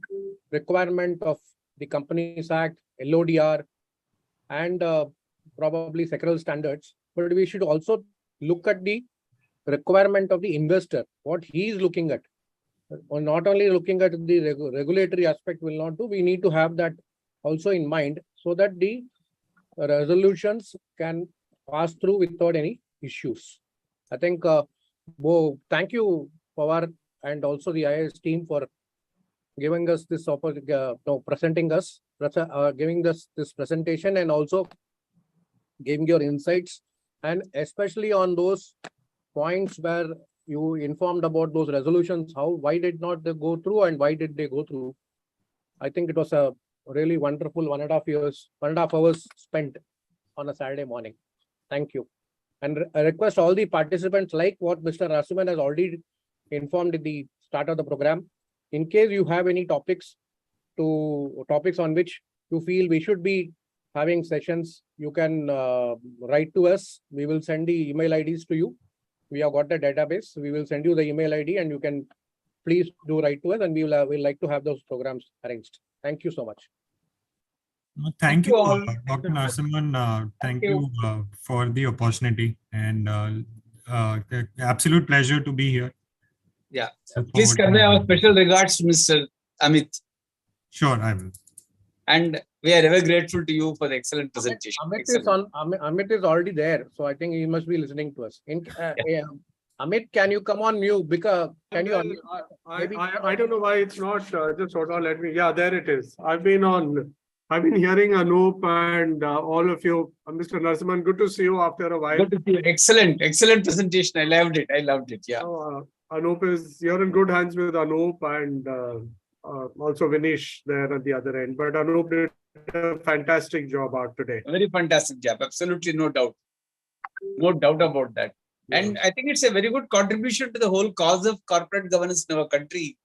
S4: requirement of the Companies Act, LODR, and probably sectoral standards. But we should also look at the requirement of the investor, what he is looking at. Or not only looking at the regulatory aspect will not do, we need to have that also in mind so that the resolutions can pass through without any issues. I think, thank you, Pawar, and also the IIAS team for giving us this giving us this presentation, and also giving your insights, and especially on those points where you informed about those resolutions, why did not they go through and why did they go through. I think it was a really wonderful 1.5 hours spent on a Saturday morning. Thank you. And I request all the participants, like what Mr. Narasimhan has already informed at the start of the program, in case you have any topics on which you feel we should be having sessions, you can write to us. We will send the email IDs to you. We have got the database. We will send you the email ID, and you can please do write to us, and we'll like to have those programs arranged. Thank you so much.
S2: Thank you,
S1: all.
S2: Dr. Narasimhan. Thank you for the opportunity, and absolute pleasure to be here.
S1: Yeah.
S2: Look
S1: Please
S2: forward to
S1: convey our
S2: it.
S1: special regards to Mr. Amit.
S2: Sure, I will.
S1: And we are ever grateful to you for the excellent presentation.
S4: Amit is already there, so I think he must be listening to us. Amit, can you come on mute? Because can you?
S6: I don't know why it's not just hold on. Let me. Yeah, there it is. I've been hearing Anup and all of you. Mr. Narasimhan, good to see you after a while.
S1: Good to see you. Excellent presentation. I loved it. Yeah.
S6: Anup you're in good hands with Anup and also Vinish there at the other end. But Anup did a fantastic job out today.
S1: A very fantastic job. Absolutely no doubt. No doubt about that. And I think it's a very good contribution to the whole cause of corporate governance in our country.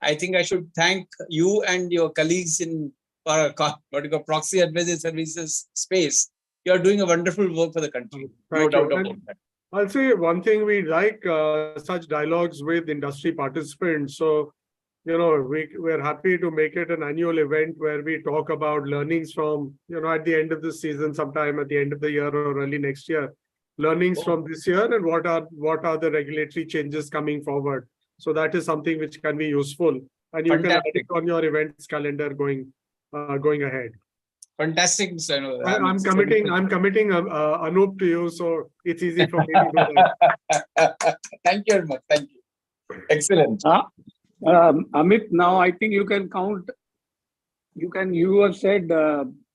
S1: I think I should thank you and your colleagues in Proxy Advisory Services space. You are doing a wonderful work for the country. No doubt about that.
S6: I'll say one thing, we like such dialogues with industry participants. So, we're happy to make it an annual event where we talk about learnings from, at the end of the season, sometime at the end of the year or early next year, learnings from this year and what are the regulatory changes coming forward. So that is something which can be useful, and you can add it on your events calendar going ahead.
S1: Fantastic.
S6: I'm committing Anup to you, so it's easy for me to do that.
S1: Thank you very much. Thank you. Excellent.
S5: Amit, now I think you can count. You have said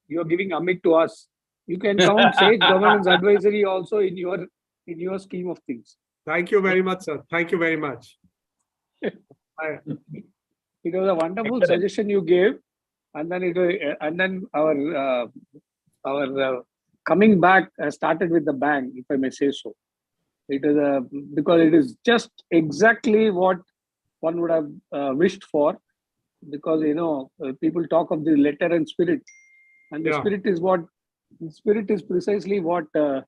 S5: you're giving Amit to us. You can count Sage Governance Advisory also in your scheme of things.
S6: Thank you very much, sir. Thank you very much.
S5: It was a wonderful suggestion you gave, and then our coming back started with the bang, if I may say so. It is because it is just exactly what one would have wished for, because people talk of the letter and spirit, and the spirit is precisely what the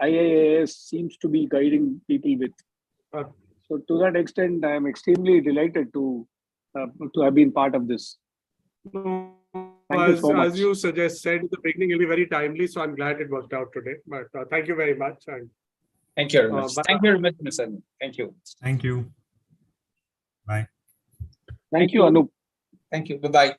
S5: IIAS seems to be guiding people with. So to that extent, I am extremely delighted to have been part of this.
S6: As you said at the beginning, it'll be very timely, so I'm glad it worked out today. But thank you very much. And
S1: thank you very much. Thank you very much, Mr. Thank you.
S2: Thank you. Bye.
S5: Thank you, Anup.
S1: Thank you. Bye-bye.